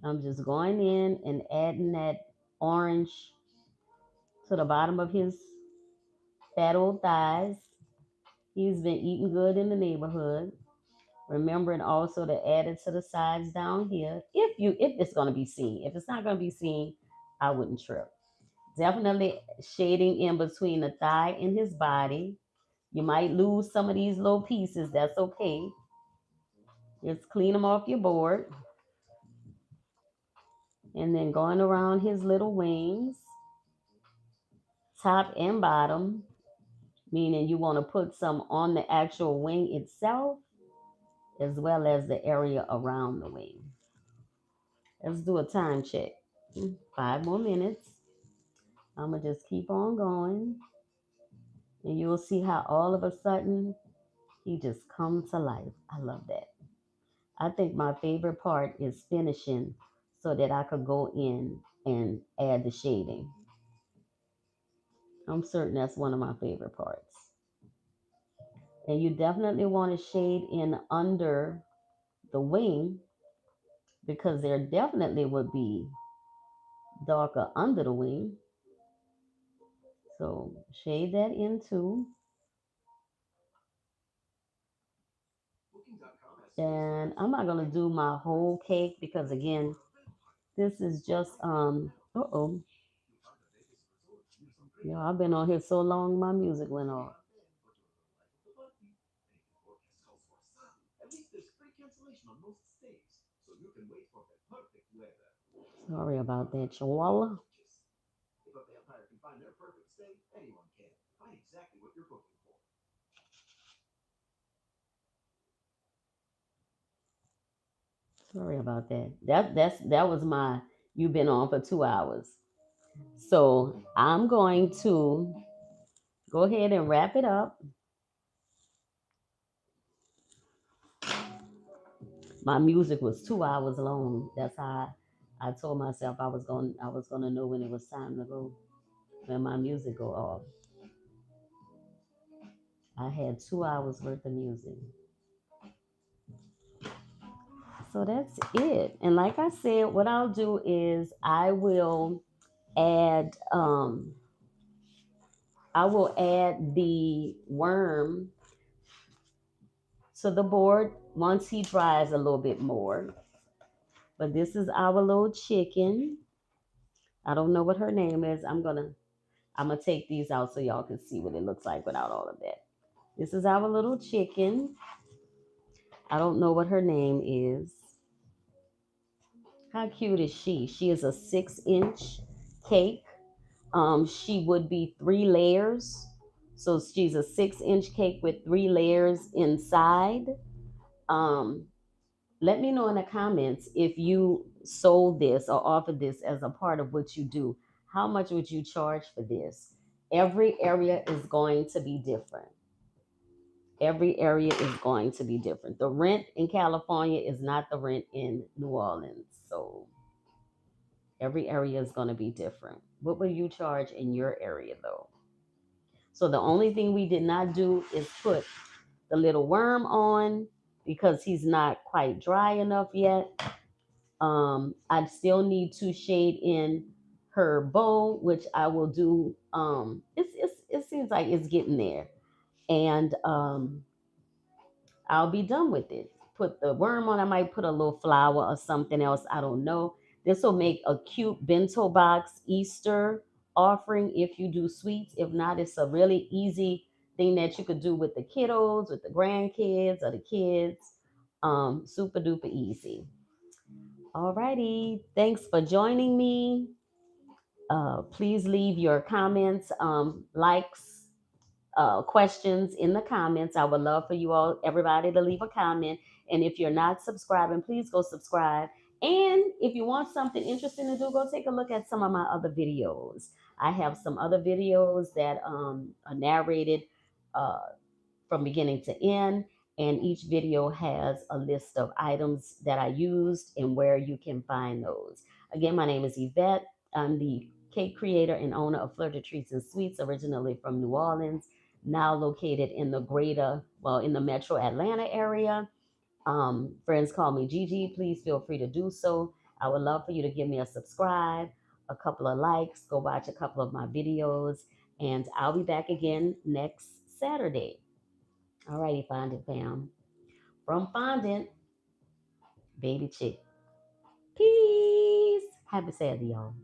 I'm just going in and adding that orange to the bottom of his fat old thighs. He's been eating good in the neighborhood. Remembering also to add it to the sides down here. If it's gonna be seen. If it's not gonna be seen, I wouldn't trip. Definitely shading in between the thigh and his body. You might lose some of these little pieces. That's okay. Just clean them off your board. And then going around his little wings, top and bottom, meaning you want to put some on the actual wing itself as well as the area around the wing. Let's do a time check. 5 more minutes. I'm going to just keep on going. And you'll see how all of a sudden he just comes to life. I love that. I think my favorite part is finishing so that I could go in and add the shading. I'm certain that's one of my favorite parts. And you definitely want to shade in under the wing because there definitely would be darker under the wing. So shade that in too. And I'm not gonna do my whole cake because again, this is just uh-oh. Yo, I've been on here so long my music went off. Sorry about that, chihuahua. Sorry about that. That was my you've been on for 2 hours. So I'm going to go ahead and wrap it up. My music was 2 hours long. That's how I told myself I was gonna know when it was time to go. When my music go off. I had 2 hours worth of music. So that's it. And like I said, what I'll do is add I will add the worm to the board once he dries a little bit more. But this is our little chicken. I don't know what her name is. I'm gonna take these out so y'all can see what it looks like without all of that. This is our little chicken. I don't know what her name is. How cute is she? She is a 6-inch cake. She would be 3 layers. So she's a 6-inch cake with 3 layers inside. Um, Let me know in the comments if you sold this or offered this as a part of what you do. How much would you charge for this? Every area is going to be different. Every area is going to be different. The rent in California is not the rent in New Orleans. So every area is going to be different. What will you charge in your area though? So the only thing we did not do is put the little worm on because he's not quite dry enough yet. I still need to shade in her bow, which I will do. It seems like it's getting there, and I'll be done with it. Put the worm on. I might put a little flower or something else. I don't know. This will make a cute bento box Easter offering if you do sweets. If not, it's a really easy thing that you could do with the kiddos, with the grandkids, or the kids. Super duper easy. Alrighty. Thanks for joining me. Please leave your comments, likes, questions in the comments. I would love for you all, everybody, to leave a comment. And if you're not subscribing, please go subscribe. And if you want something interesting to do, go take a look at some of my other videos. I have some other videos that are narrated uh, from beginning to end. And each video has a list of items that I used and where you can find those. Again, my name is Yvette. I'm the cake creator and owner of Flirted Treats and Sweets, originally from New Orleans, now located in in the metro Atlanta area. Friends call me Gigi. Please feel free to do so. I would love for you to give me a subscribe, a couple of likes, go watch a couple of my videos, and I'll be back again next Saturday. All righty, Fondant fam. From Fondant, baby chick. Peace. Happy Saturday, y'all.